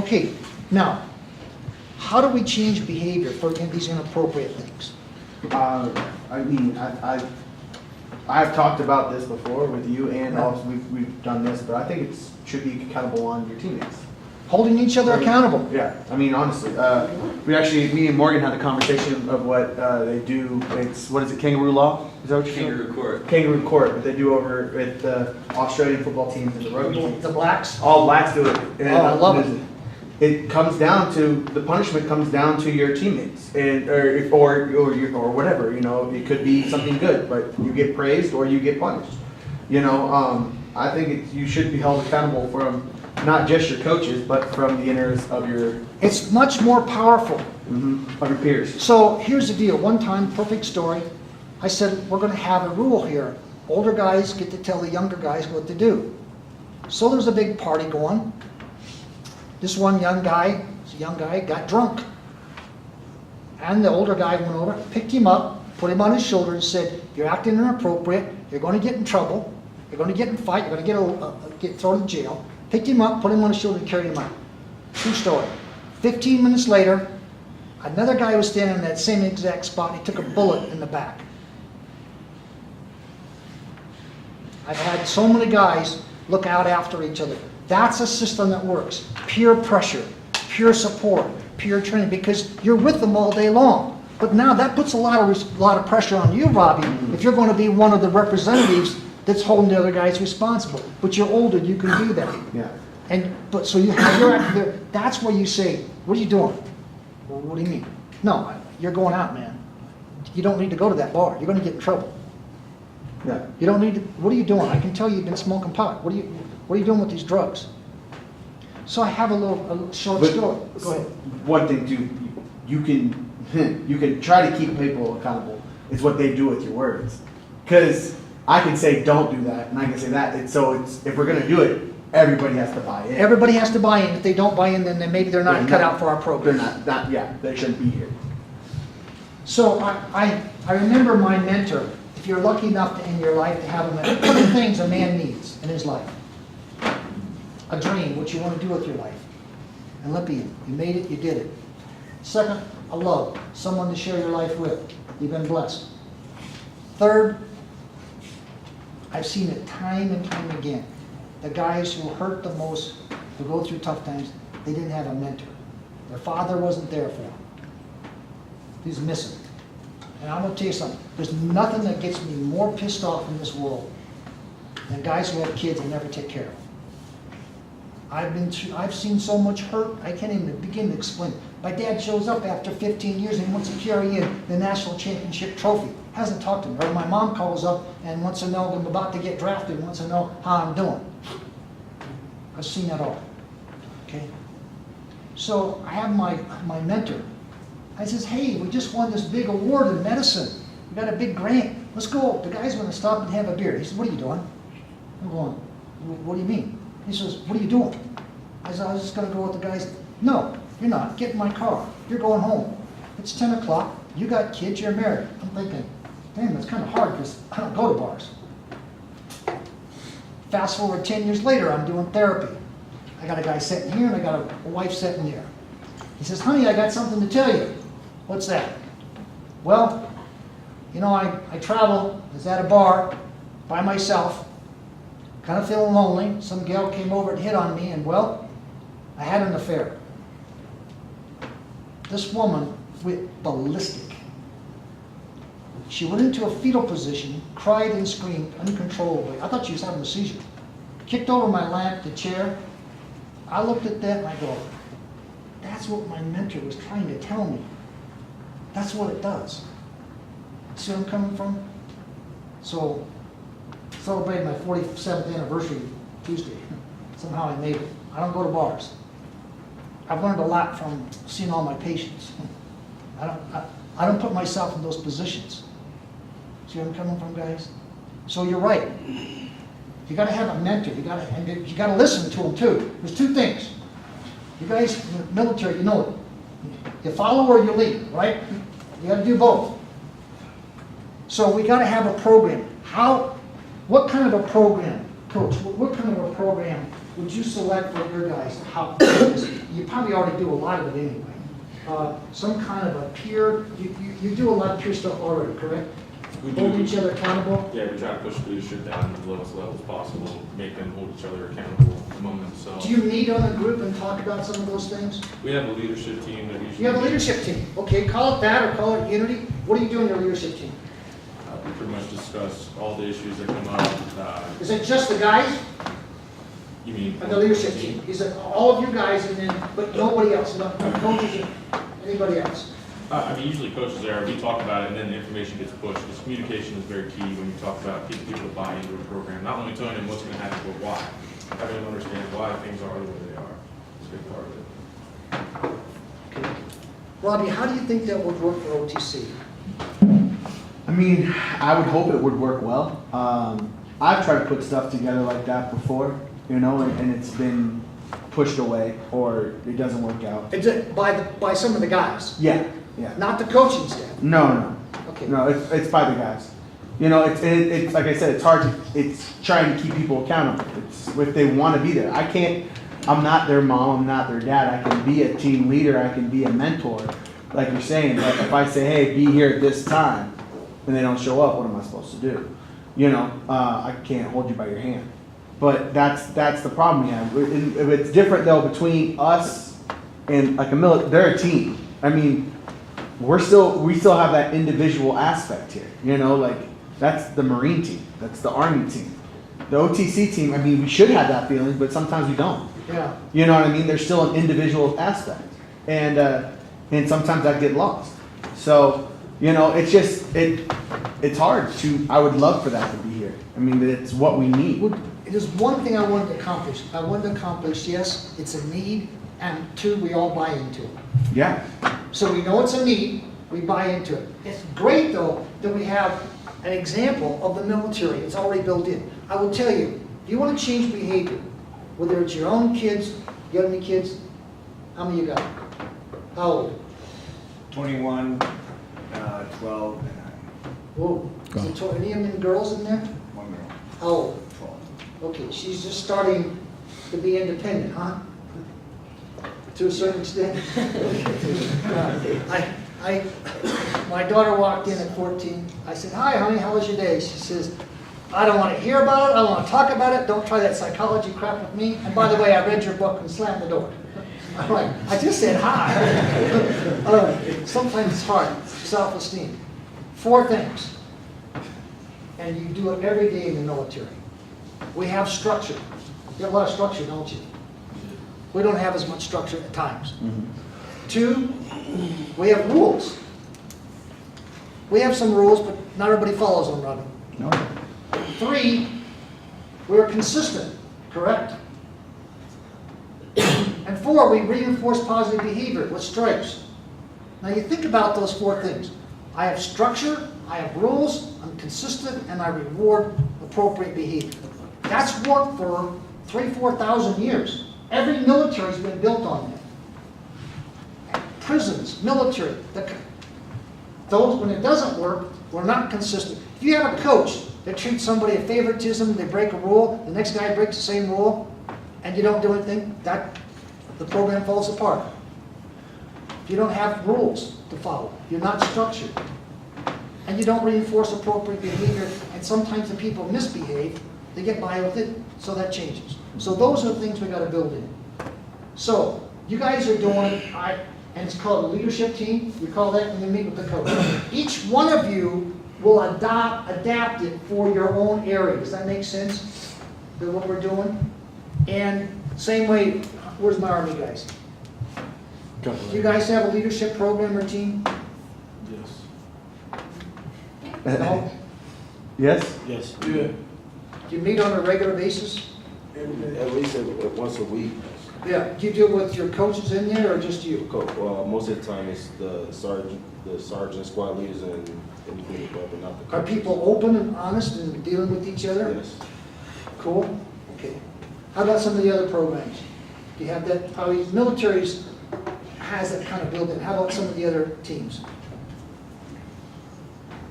[SPEAKER 1] Okay, now, how do we change behavior for these inappropriate things?
[SPEAKER 2] I mean, I've talked about this before with you, and also we've done this, but I think it should be accountable on your teammates.
[SPEAKER 1] Holding each other accountable.
[SPEAKER 2] Yeah, I mean, honestly, me and Morgan had a conversation of what they do. It's, what is it, kangaroo law? Is that what you
[SPEAKER 7] Kangaroo court.
[SPEAKER 2] Kangaroo court, what they do over at the Australian football teams and the rugby teams.
[SPEAKER 1] The blacks?
[SPEAKER 2] All blacks do it. And
[SPEAKER 1] Oh, I love it.
[SPEAKER 2] It comes down to, the punishment comes down to your teammates, and or whatever, you know. It could be something good, but you get praised or you get punished. You know, I think you should be held accountable from not just your coaches, but from the inners of your
[SPEAKER 1] It's much more powerful.
[SPEAKER 2] of your peers.
[SPEAKER 1] So here's the deal. One time, perfect story, I said, we're going to have a rule here. Older guys get to tell the younger guys what to do. So there's a big party going. This one young guy, got drunk. And the older guy went over, picked him up, put him on his shoulder and said, you're acting inappropriate, you're going to get in trouble, you're going to get in a fight, you're going to get thrown in jail. Picked him up, put him on his shoulder and carried him out. True story. 15 minutes later, another guy was standing in that same exact spot and he took a bullet in the back. I've had so many guys look out after each other. That's a system that works. Peer pressure, peer support, peer training, because you're with them all day long. But now that puts a lot of pressure on you, Robbie, if you're going to be one of the representatives that's holding the other guys responsible. But you're older, you can do that.
[SPEAKER 2] Yeah.
[SPEAKER 1] But so you have your acting there. That's where you say, what are you doing? Well, what do you mean? No, you're going out, man. You don't need to go to that bar. You're going to get in trouble.
[SPEAKER 2] Yeah.
[SPEAKER 1] You don't need to, what are you doing? I can tell you've been smoking pot. What are you doing with these drugs? So I have a short
[SPEAKER 2] But
[SPEAKER 1] story. Go ahead.
[SPEAKER 2] one thing too, you can try to keep people accountable. It's what they do with your words. Because I can say don't do that, and I can say that. If we're gonna do it, everybody has to buy in.
[SPEAKER 1] Everybody has to buy in. If they don't buy in, then maybe they're not cut out for our program.
[SPEAKER 2] They're not. Yeah, they shouldn't be here.
[SPEAKER 1] So I remember my mentor. If you're lucky enough to, in your life to have a mentor, what are the things a man needs in his life? A dream, what you want to do with your life. Olympian, you made it, you did it. Second, a love, someone to share your life with. You've been blessed. Third, I've seen it time and time again. The guys who hurt the most, who go through tough times, they didn't have a mentor. Their father wasn't there for them. He's missing. And I'm going to tell you something. There's nothing that gets me more pissed off in this world than guys who have kids and never take care of them. I've seen so much hurt, I can't even begin to explain it. My dad shows up after 15 years and wants to carry in the national championship trophy. Hasn't talked to me. Or my mom calls up and wants to know I'm about to get drafted, wants to know how I'm doing. I've seen that all. Okay? So I have my mentor. I says, hey, we just won this big award in medicine. We got a big grant. Let's go. The guy's going to stop and have a beer. He says, what are you doing? I'm going, what do you mean? He says, what are you doing? I said, I was just going to go with the guys. No, you're not. Get in my car. You're going home. It's 10 o'clock. You got kids. You're married. I'm thinking, damn, that's kind of hard because I don't go to bars. Fast forward 10 years later, I'm doing therapy. I got a guy sitting here and I got a wife sitting there. He says, honey, I got something to tell you. What's that? Well, you know, I travel, I was at a bar by myself, kind of feeling lonely. Some gal came over and hit on me, and well, I had an affair. This woman went ballistic. She went into a fetal position, cried and screamed uncontrollably. I thought she was having a seizure. Kicked over my lamp, the chair. I looked at that and I go, that's what my mentor was trying to tell me. That's what it does. See where I'm coming from? So, celebrated my 47th anniversary Tuesday. Somehow I made it. I don't go to bars. I've learned a lot from seeing all my patients. I don't put myself in those positions. See where I'm coming from, guys? So you're right. You got to have a mentor. You got to listen to them too. There's two things. You guys in the military, you know it. You follow or you lead, right? You got to do both. So we got to have a program. What kind of a program, Coach? What kind of a program would you select for your guys? You probably already do a lot of it anyway. Some kind of a peer. You do a lot of peer stuff already, correct?
[SPEAKER 6] We do.
[SPEAKER 1] Hold each other accountable.
[SPEAKER 6] Yeah, we try to push leadership down to the lowest levels possible, make them hold each other accountable among themselves.
[SPEAKER 1] Do you meet on a group and talk about some of those things?
[SPEAKER 6] We have a leadership team that usually.
[SPEAKER 1] You have a leadership team. Okay, call it that or call it unity. What do you do in your leadership team?
[SPEAKER 6] We pretty much discuss all the issues that come up.
[SPEAKER 1] Is it just the guys
[SPEAKER 6] You mean?
[SPEAKER 1] and the leadership team? Is it all of you guys and then, but nobody else, no coaches or anybody else?
[SPEAKER 6] I mean, usually coaches there, we talk about it and then the information gets pushed. Because communication is very key when you talk about getting people to buy into a program. Not only telling them what's going to happen, but why. Having them understand why things are the way they are. It's a big part of it.
[SPEAKER 1] Okay. Robbie, how do you think that would work for OTC?
[SPEAKER 2] I mean, I would hope it would work well. I've tried to put stuff together like that before, you know, and it's been pushed away or it doesn't work out.
[SPEAKER 1] It's by some of the guys,
[SPEAKER 2] Yeah.
[SPEAKER 1] not the coaching staff.
[SPEAKER 2] No.
[SPEAKER 1] Okay.
[SPEAKER 2] No, it's by the guys. You know, it's like I said, it's hard it's trying to keep people accountable. It's if they want to be there. I'm not their mom, I'm not their dad. I can be a team leader, I can be a mentor, like you're saying. Like if I say, hey, be here at this time, and they don't show up, what am I supposed to do? You know, I can't hold you by your hand. But that's the problem we have. It's different though between us and like they're a team. I mean, we still have that individual aspect here. You know, like that's the Marine team, that's the Army team. The OTC team, I mean, we should have that feeling, but sometimes we don't.
[SPEAKER 1] Yeah.
[SPEAKER 2] You know what I mean? There's still an individual aspect, and sometimes that get lost. So, you know, it's just it's hard to. I would love for that to be here. I mean, it's what we need.
[SPEAKER 1] There's one thing I wanted to accomplish. Yes, it's a need, and two, we all buy into it.
[SPEAKER 2] Yeah.
[SPEAKER 1] So we know it's a need, we buy into it. It's great though that we have an example of the military. It's already built in. I will tell you, if you want to change behavior, whether it's your own kids, you got any kids? How many you got? How old?
[SPEAKER 7] 21, 12, and 9.
[SPEAKER 1] Whoa. Is there any of them girls in there?
[SPEAKER 7] One girl,
[SPEAKER 1] How old?
[SPEAKER 7] 12.
[SPEAKER 1] Okay, she's just starting to be independent, huh? To a certain extent. My daughter walked in at 14. I said, hi, honey, how was your day? She says, I don't want to hear about it. I don't want to talk about it. Don't try that psychology crap with me. And by the way, I read your book and slammed the door. I'm like, I just said hi. Sometimes it's hard, self-esteem. 4 things. And you do it every day in the military. We have structure. You have a lot of structure, don't you? We don't have as much structure at times.
[SPEAKER 2] Mm-hmm.
[SPEAKER 1] 2, we have rules. We have some rules, but not everybody follows them, Robin.
[SPEAKER 2] No.
[SPEAKER 1] 3, we're consistent, correct? And 4, we reinforce positive behavior with stripes. Now you think about those 4 things. I have structure, I have rules, I'm consistent, and I reward appropriate behavior. That's worked for 3,000-4,000 years. Every military's been built on that. Prisons, military, those, when it doesn't work, we're not consistent. If you have a coach that treats somebody a favoritism, they break a rule, the next guy breaks the same rule, and you don't do anything, the program falls apart. If you don't have rules to follow, you're not structured, and you don't reinforce appropriate behavior, and sometimes the people misbehave, they get by with it, so that changes. So those are the things we gotta build in. So, you guys are doing, and it's called a leadership team, we call that when you meet with the coach. Each one of you will adapt it for your own area. Does that make sense? With what we're doing? And same way, where's my Army guys? Do you guys have a leadership program or team?
[SPEAKER 6] Yes.
[SPEAKER 1] No?
[SPEAKER 2] Yes?
[SPEAKER 8] Yes.
[SPEAKER 1] Do you meet on a regular basis?
[SPEAKER 8] At least once a week.
[SPEAKER 1] Yeah. Do you do it with your coaches in there or just you?
[SPEAKER 8] Most of the time it's the sergeant, squad leaders, and group, but not the
[SPEAKER 1] Are
[SPEAKER 8] coaches.
[SPEAKER 1] people open and honest and dealing with each other?
[SPEAKER 8] Yes.
[SPEAKER 1] Cool. Okay. How about some of the other programs? Do you have that? Probably militaries has that kind of built-in. How about some of the other teams?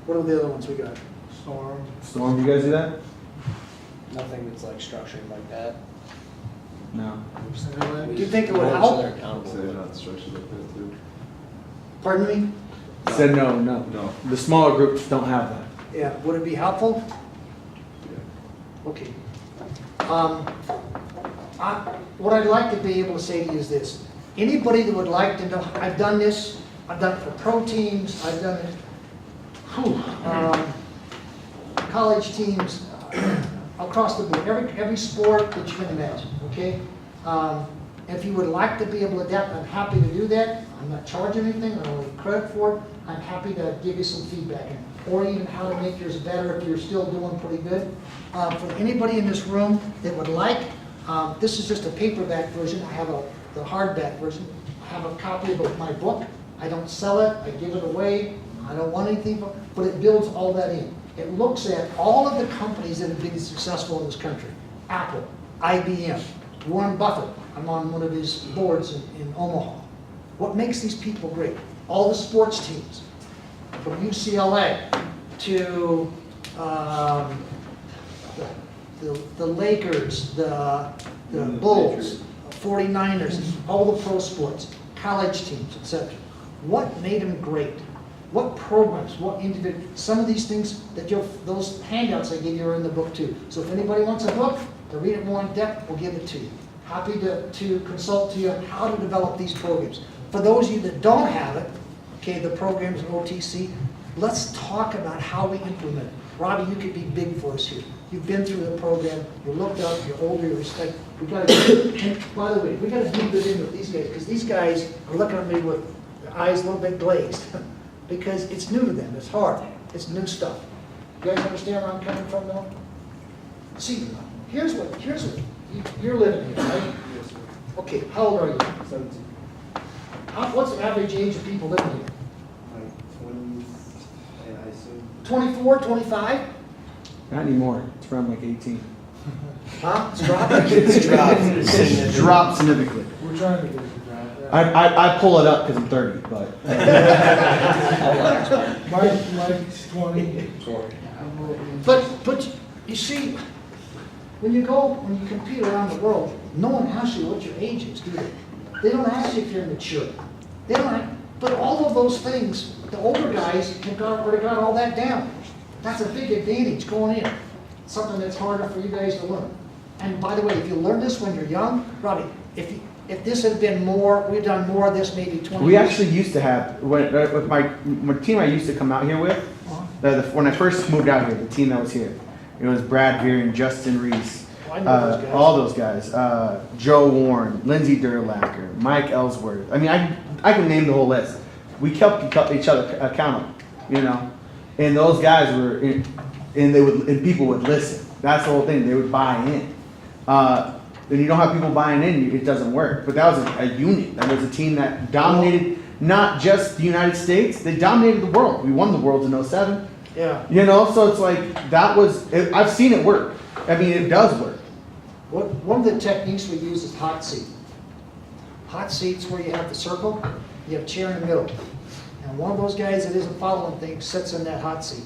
[SPEAKER 1] What are the other ones we got?
[SPEAKER 2] Storm, you guys do that?
[SPEAKER 4] Nothing that's like structured like that.
[SPEAKER 2] No.
[SPEAKER 1] Do you think it would help?
[SPEAKER 4] They're accountable.
[SPEAKER 5] So they're not structured like that too?
[SPEAKER 1] Pardon me?
[SPEAKER 2] Said no.
[SPEAKER 5] No.
[SPEAKER 2] The smaller groups don't have that.
[SPEAKER 1] Yeah. Would it be helpful? Okay. What I'd like to be able to say to you is this. Anybody that would like to know, I've done this, I've done it for pro teams, I've done it, college teams, across the board, every sport that you can imagine, okay? If you would like to be able to adapt, I'm happy to do that. I'm not charging anything, I don't need credit for it. I'm happy to give you some feedback, or even how to make yours better if you're still doing pretty good. For anybody in this room that would like, this is just a paperback version. I have the hardback version. I have a copy of my book. I don't sell it, I give it away. I don't want anything, but it builds all that in. It looks at all of the companies that have been successful in this country. Apple, IBM, Warren Buffett. I'm on one of his boards in Omaha. What makes these people great? All the sports teams, from UCLA to the Lakers, the Bulls, 49ers, all the pro sports, college teams, etc. What made them great? What programs, what individual, some of these things that those handouts I gave you are in the book too. So if anybody wants a book to read it more in depth, we'll give it to you. Happy to consult to you on how to develop these programs. For those of you that don't have it, okay, the programs in OTC, let's talk about how we implement it. Robbie, you could be big for us here. You've been through the program, you looked up, you're older, you respect. We got to, and by the way, we got to do good in with these guys, because these guys are looking at me with their eyes a little bit glazed, because it's new to them, it's hard, it's new stuff. You guys understand where I'm coming from now? See, here's what you're living here, right?
[SPEAKER 5] Yes, sir.
[SPEAKER 1] Okay, how old are you?
[SPEAKER 5] 17.
[SPEAKER 1] What's the average age of people living here?
[SPEAKER 4] Like 20, yeah, I assume.
[SPEAKER 1] 24, 25?
[SPEAKER 2] Not anymore. It's around like 18.
[SPEAKER 1] Huh? It's dropping?
[SPEAKER 4] It's dropped.
[SPEAKER 2] It's dropped significantly.
[SPEAKER 3] We're trying to get it to drop.
[SPEAKER 2] I pull it up because I'm 30, but.
[SPEAKER 3] Mike's 20.
[SPEAKER 1] But you see, when you compete around the world, no one asks you what your age is, do they? They don't ask you if you're mature. They don't. But all of those things, the older guys have already got all that down. That's a big advantage going in. Something that's harder for you guys to learn. And by the way, if you learn this when you're young, Robbie, if this had been more, we've done more of this maybe 20
[SPEAKER 2] We
[SPEAKER 1] years.
[SPEAKER 2] actually used to have, with my team I used to come out here with, when I first moved out here, the team that was here, it was Brad Viren, Justin Reese,
[SPEAKER 1] Oh, I know those guys.
[SPEAKER 2] all those guys, Joe Warren, Lindsey Durlacher, Mike Ellsworth. I mean, I can name the whole list. We kept each other accountable, you know, and those guys were, and people would listen. That's the whole thing. They would buy in. When you don't have people buying in, it doesn't work. But that was a unit. That was a team that dominated not just the United States, they dominated the world. We won the world in 07.
[SPEAKER 1] Yeah.
[SPEAKER 2] You know, so it's like, I've seen it work. I mean, it does work.
[SPEAKER 1] One of the techniques we use is hot seat. Hot seat's where you have the circle, you have a chair in the middle. And one of those guys that isn't following things sits in that hot seat.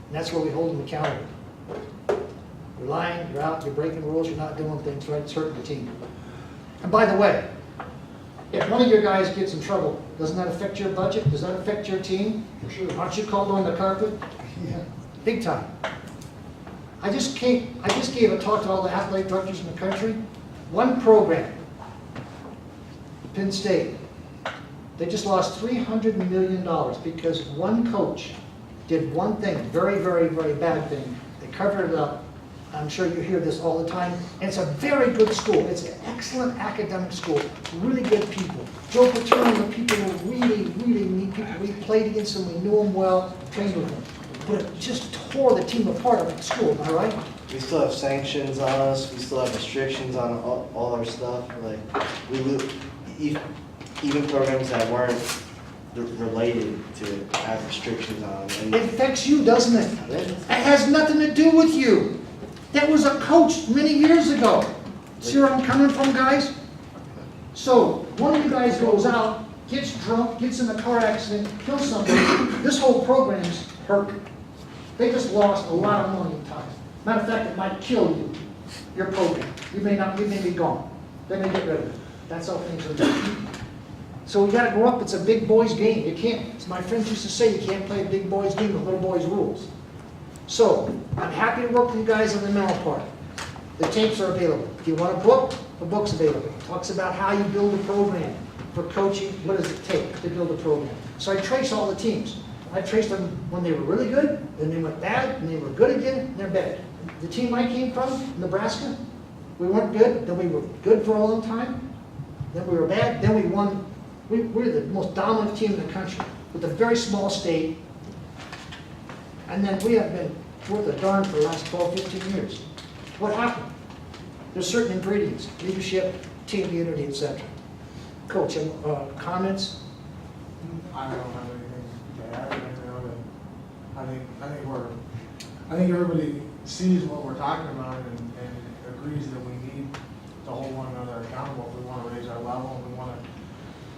[SPEAKER 1] And that's where we hold them accountable. You're lying, you're out, you're breaking rules, you're not doing things right, it's hurting the team. And by the way, if one of your guys gets in trouble, doesn't that affect your budget? Does that affect your team?
[SPEAKER 3] For sure.
[SPEAKER 1] Aren't you called on the carpet?
[SPEAKER 3] Yeah.
[SPEAKER 1] Big time. I just gave a talk to all the athletic directors in the country. One program, Penn State, they just lost $300 million because one coach did one thing, very, very, very bad thing. They covered it up. I'm sure you hear this all the time. And it's a very good school. It's an excellent academic school. Really good people. Joe Paterno, the people were really, really neat people. We played against them. We knew them well, trained with them. But it just tore the team apart at school, am I right?
[SPEAKER 4] We still have sanctions on us, we still have restrictions on all our stuff, like, even programs that weren't related to have restrictions on them.
[SPEAKER 1] It affects you, doesn't it? It has nothing to do with you. That was a coach many years ago. See where I'm coming from, guys? So, one of you guys goes out, gets drunk, gets in a car accident, kills somebody, this whole program's hurt. They just lost a lot of money and time. Matter of fact, it might kill you, your program. You may be gone. They may get rid of it. That's how things are done. So we gotta grow up, it's a big boys game. You can't, as my friends used to say, you can't play a big boys game with little boys rules. So, I'm happy to work with you guys on the mental part. The tapes are available. If you want a book, the book's available. It talks about how you build a program. For coaching, what does it take to build a program? So I trace all the teams. I traced them when they were really good, then they went bad, and they were good again, and they're bad. The team I came from, Nebraska, we weren't good, then we were good for a long time, then we were bad, then we won. We're the most dominant team in the country, with a very small state, and then we have been worth a darn for the last 12, 15 years. What happened? There's certain ingredients, leadership, team unity, etc. Coach, comments?
[SPEAKER 3] I don't have anything to add, I think everybody sees what we're talking about and agrees that we need to hold one another accountable if we want to raise our level, and we want to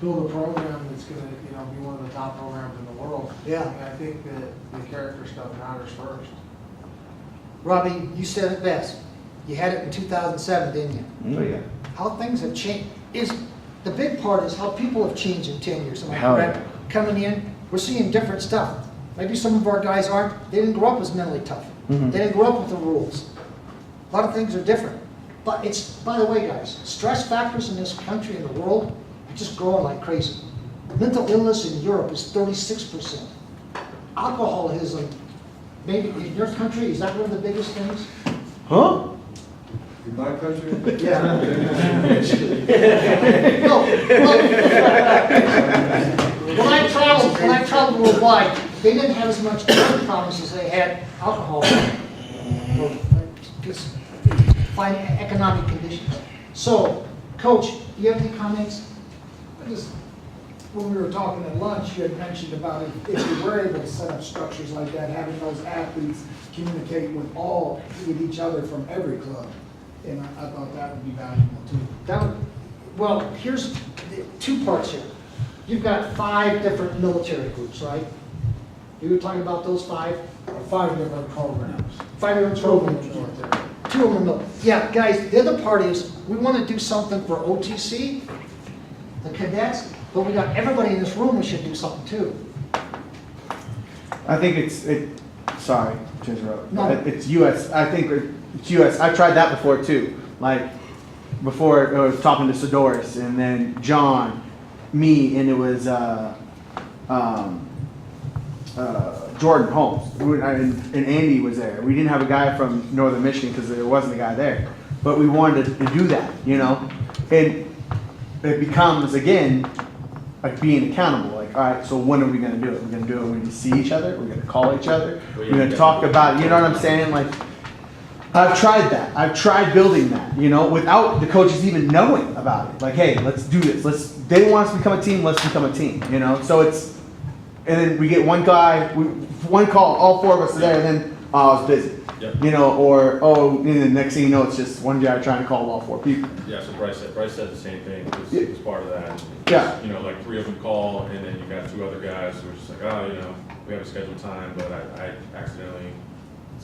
[SPEAKER 3] build a program that's going to, be one of the top programs in the world.
[SPEAKER 1] Yeah.
[SPEAKER 3] And I think that the character stuff matters first.
[SPEAKER 1] Robbie, you said it best. You had it in 2007, didn't you?
[SPEAKER 2] Oh, yeah.
[SPEAKER 1] How things have changed the big part is how people have changed in 10 years. Am I
[SPEAKER 2] Hell
[SPEAKER 1] correct?
[SPEAKER 2] yeah.
[SPEAKER 1] Coming in, we're seeing different stuff. Maybe some of our guys aren't. They didn't grow up as mentally tough.
[SPEAKER 2] Mhm.
[SPEAKER 1] They didn't grow up with the rules. A lot of things are different. But it's, by the way, guys, stress factors in this country and the world are just growing like crazy. Mental illness in Europe is 36%. Alcoholism, maybe in your country, is that one of the biggest things?
[SPEAKER 2] Huh?
[SPEAKER 5] In my country?
[SPEAKER 1] Yeah. No, well, when I traveled worldwide, they didn't have as much drug problems as they had alcohol. Or just fine economic conditions. So, Coach, do you have any comments?
[SPEAKER 9] When we were talking at lunch, you had mentioned about if we were able to set up structures like that, having those athletes communicate with each other from every club. And I thought that would be valuable too.
[SPEAKER 1] Well, here's two parts here. You've got 5 different military groups, right? You were talking about those 5?
[SPEAKER 9] 5 different programs.
[SPEAKER 1] 5 different programs.
[SPEAKER 9] Military.
[SPEAKER 1] 2 of them are military. Yeah, guys, the other part is, we want to do something for OTC, the cadets, but we got everybody in this room, we should do something too.
[SPEAKER 2] I think sorry to interrupt.
[SPEAKER 1] No.
[SPEAKER 2] It's US. I think it's US. I tried that before too. Like, before I was talking to Sidoris and then John, me, and it was Jordan Holmes. And Andy was there. We didn't have a guy from Northern Michigan because there wasn't a guy there. But we wanted to do that, And it becomes, again, like being accountable. Like, all right, so when are we going to do it? We're going to do it when we see each other. We're going to call each other. We're going to talk about it. You know what I'm saying? Like, I've tried that. I've tried building that, without the coaches even knowing about it. Like, hey, let's do this. They want us to become a team. Let's become a team, So it's, and then we get one guy, one call, all 4 of us are there, and then, I was busy.
[SPEAKER 6] Yep.
[SPEAKER 2] And the next thing you know, it's just one guy trying to call all 4 people.
[SPEAKER 6] Yeah, so Bryce said the same thing, it was part of that.
[SPEAKER 2] Yeah.
[SPEAKER 6] Like 3 of them call, and then you got 2 other guys who are just like, we have a scheduled time, but I accidentally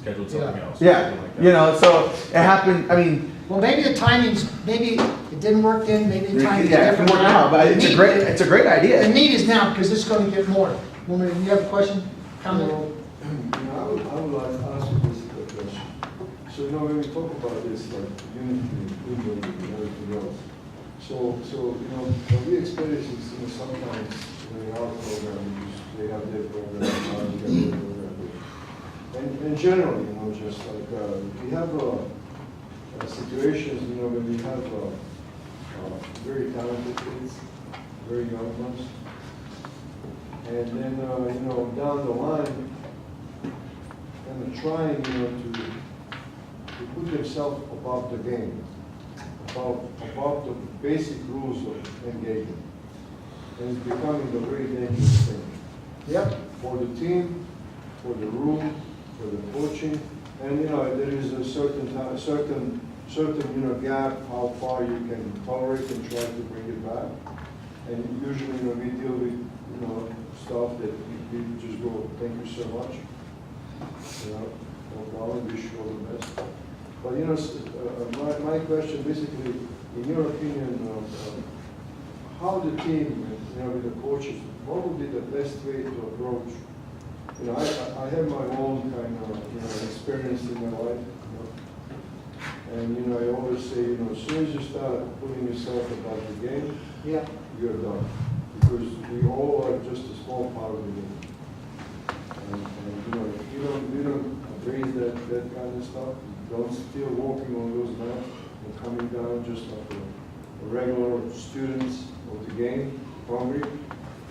[SPEAKER 6] scheduled something else.
[SPEAKER 2] Yeah,
[SPEAKER 6] something like that.
[SPEAKER 2] you know, so it happened, I mean,
[SPEAKER 1] Well, maybe the timing's, maybe it didn't work then, maybe the timing's
[SPEAKER 2] yeah, it
[SPEAKER 1] different
[SPEAKER 2] can work
[SPEAKER 1] now.
[SPEAKER 2] now, but it's a great
[SPEAKER 1] The
[SPEAKER 2] idea.
[SPEAKER 1] need is now, because it's gonna get more. Woman, you have a question, comment?
[SPEAKER 5] I would like to ask you this question. So, when we talk about this, like, unity, teamwork, and everything else, so, what we experience is, sometimes, in our program, they have their program, we have their program. And generally, just like, we have, situations, when we have, very talented kids, very young ones, and then, down the line, and trying, to put themselves above the game, above the basic rules of engagement. And it's becoming a very dangerous thing.
[SPEAKER 1] Yep.
[SPEAKER 5] For the team, for the room, for the coaching, and, there is a certain gap, how far you can tolerate and try to bring it back. And usually, we deal with, stuff that people just go, thank you so much. No problem, wish you all the best. But, my question basically, in your opinion, how the team, with the coaches, what would be the best way to approach? I have my own kind of, experience in my life, and, I always say, as soon as you start putting yourself above the game,
[SPEAKER 1] Yeah.
[SPEAKER 5] you're done. Because we all are just a small part of the game. And if you don't raise that kind of stuff, don't still walking on those mats and coming down just like a regular students of the game, hungry,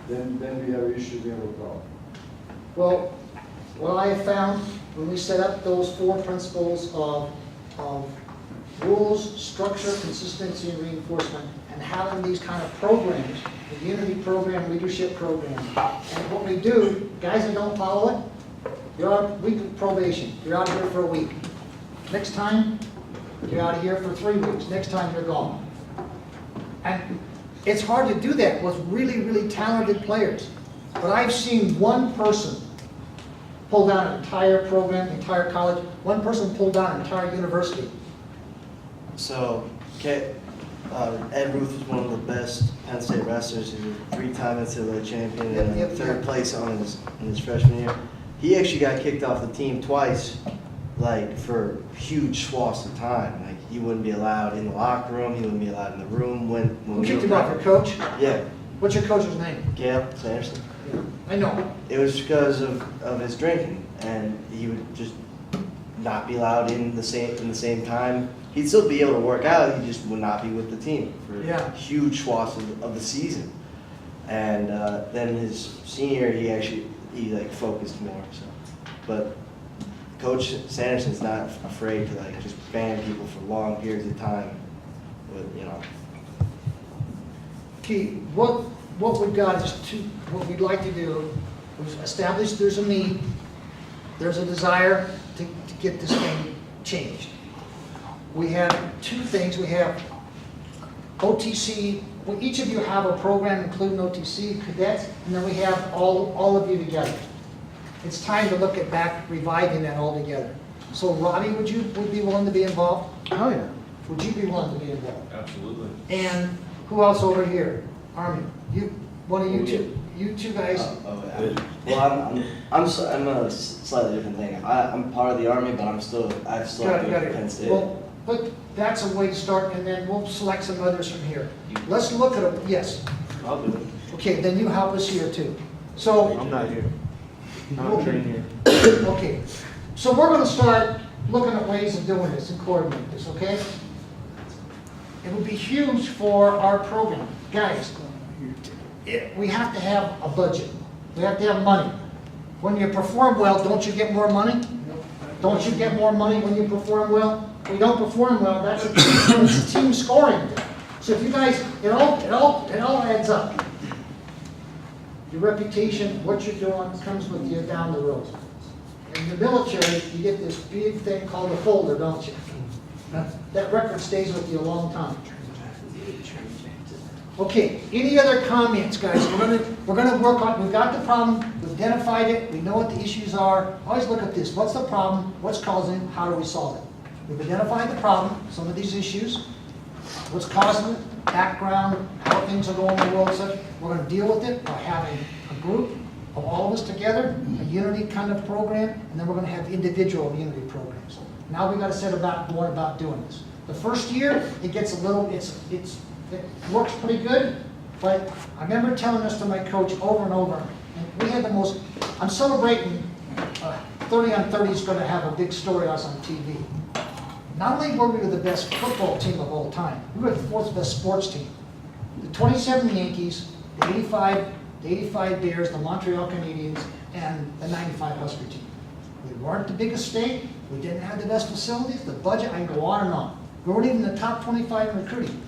[SPEAKER 5] then we have issues, we have a problem.
[SPEAKER 1] Well, what I have found when we set up those 4 principles of rules, structure, consistency, and reinforcement, and having these kind of programs, the unity program, leadership program, and what we do, guys that don't follow it, you're on weekly probation. You're out here for a week. Next time, you're out of here for 3 weeks. Next time, you're gone. And it's hard to do that with really, really talented players. But I've seen one person pull down an entire program, entire college. One person pulled down an entire university.
[SPEAKER 4] So, Ed Ruth was one of the best Penn State wrestlers. He was a 3-time NCAA champion and
[SPEAKER 1] Yep.
[SPEAKER 4] third place in his freshman year. He actually got kicked off the team twice, like for huge swaths of time. Like he wouldn't be allowed in the locker room. He wouldn't be allowed in the room when
[SPEAKER 1] Who
[SPEAKER 4] we
[SPEAKER 1] kicked
[SPEAKER 4] were
[SPEAKER 1] him off? Your coach?
[SPEAKER 4] Yeah,
[SPEAKER 1] What's your coach's name?
[SPEAKER 4] Gail Sanderson.
[SPEAKER 1] I know.
[SPEAKER 4] It was because of his drinking, and he would just not be allowed in the same time. He'd still be able to work out. He just would not be with the team for
[SPEAKER 1] Yeah.
[SPEAKER 4] huge swaths of the season. And then his senior, he focused more. So, but Coach Sanderson's not afraid to just ban people for long periods of time. But
[SPEAKER 1] Key, what we've got is what we'd like to do is establish there's a need, there's a desire to get this thing changed. We have 2 things. We have OTC, well, each of you have a program including OTC, cadets, and then we have all of you together. It's time to look at back reviving that all together. So Robbie, would be willing to be involved?
[SPEAKER 2] Oh, yeah.
[SPEAKER 1] Would you be willing to be involved?
[SPEAKER 6] Absolutely.
[SPEAKER 1] And who else over here? Army, one of you two. You two guys.
[SPEAKER 4] Well, I'm a slightly different thing. I'm part of the Army, but I still have to go to Penn State.
[SPEAKER 1] Well, but that's a way to start, and then we'll select some others from here. Let's look at them. Yes.
[SPEAKER 4] I'll do it.
[SPEAKER 1] Okay, then you help us here too. So.
[SPEAKER 2] I'm not here. I'm trained here.
[SPEAKER 1] Okay, so we're going to start looking at ways of doing this and coordinating this. Okay. It would be huge for our program, guys. We have to have a budget. We have to have money. When you perform well, don't you get more money? Don't you get more money when you perform well? If we don't perform well, that's a team scoring. So if you guys, it all adds up. Your reputation, what you're doing, comes with you down the road. In the military, you get this big thing called a folder, don't you? That record stays with you a long time. Okay, any other comments, guys? We're gonna work on, we've got the problem with identified it, we know what the issues are. Always look at this, what's the problem, what's causing it, how do we solve it? We've identified the problem, some of these issues, what's causing it, background, how things are going in the world, such. We're gonna deal with it by having a group of all of us together, a unity kind of program, and then we're gonna have individual unity programs. Now we gotta set about going about doing this. The first year, it gets a little, it works pretty good, but I remember telling this to my coach over and over, and we had the most, I'm celebrating 30 on 30 is gonna have a big story on us on TV. Not only were we the best football team of all time, we were the fourth best sports team. The 27 Yankees, the 85 Bears, the Montreal Canadiens, and the 95 Husker team. We weren't the biggest state, we didn't have the best facilities, the budget, I can go on and on. We weren't even in the top 25 in recruiting.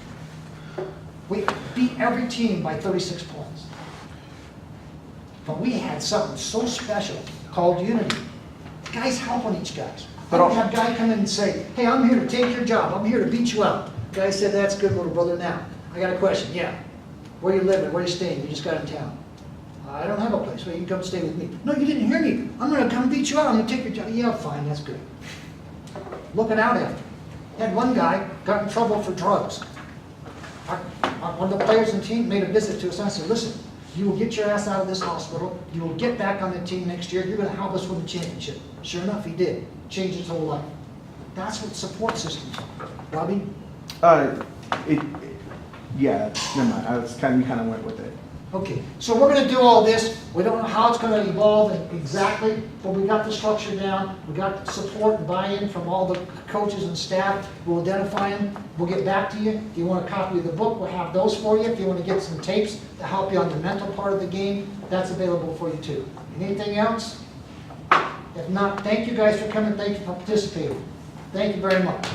[SPEAKER 1] We beat every team by 36 points. But we had something so special called unity. Guys helping each guy. I don't have a guy come in and say, hey, I'm here to take your job, I'm here to beat you up. Guy said, that's good, little brother. Now, I got a question, yeah. Where you living, where you staying, you just got in town. I don't have a place, well, you can come stay with me. No, you didn't hear me. I'm gonna come beat you up, I'm gonna take your job. Yeah, fine, that's good. Looking out after. Had one guy got in trouble for drugs. One of the players in the team made a visit to us and I said, listen, you will get your ass out of this hospital, you will get back on the team next year, you're gonna help us win the championship. Sure enough, he did. Changed his whole life. That's what support systems are. Robbie?
[SPEAKER 2] Yeah, never mind, you kind of went with it.
[SPEAKER 1] Okay, so we're gonna do all this. We don't know how it's gonna evolve exactly, but we got the structure down. We got support and buy-in from all the coaches and staff. We'll identify them. We'll get back to you. If you want a copy of the book, we'll have those for you. If you want to get some tapes to help you on the mental part of the game, that's available for you too. Anything else? If not, thank you guys for coming. Thank you for participating. Thank you very much.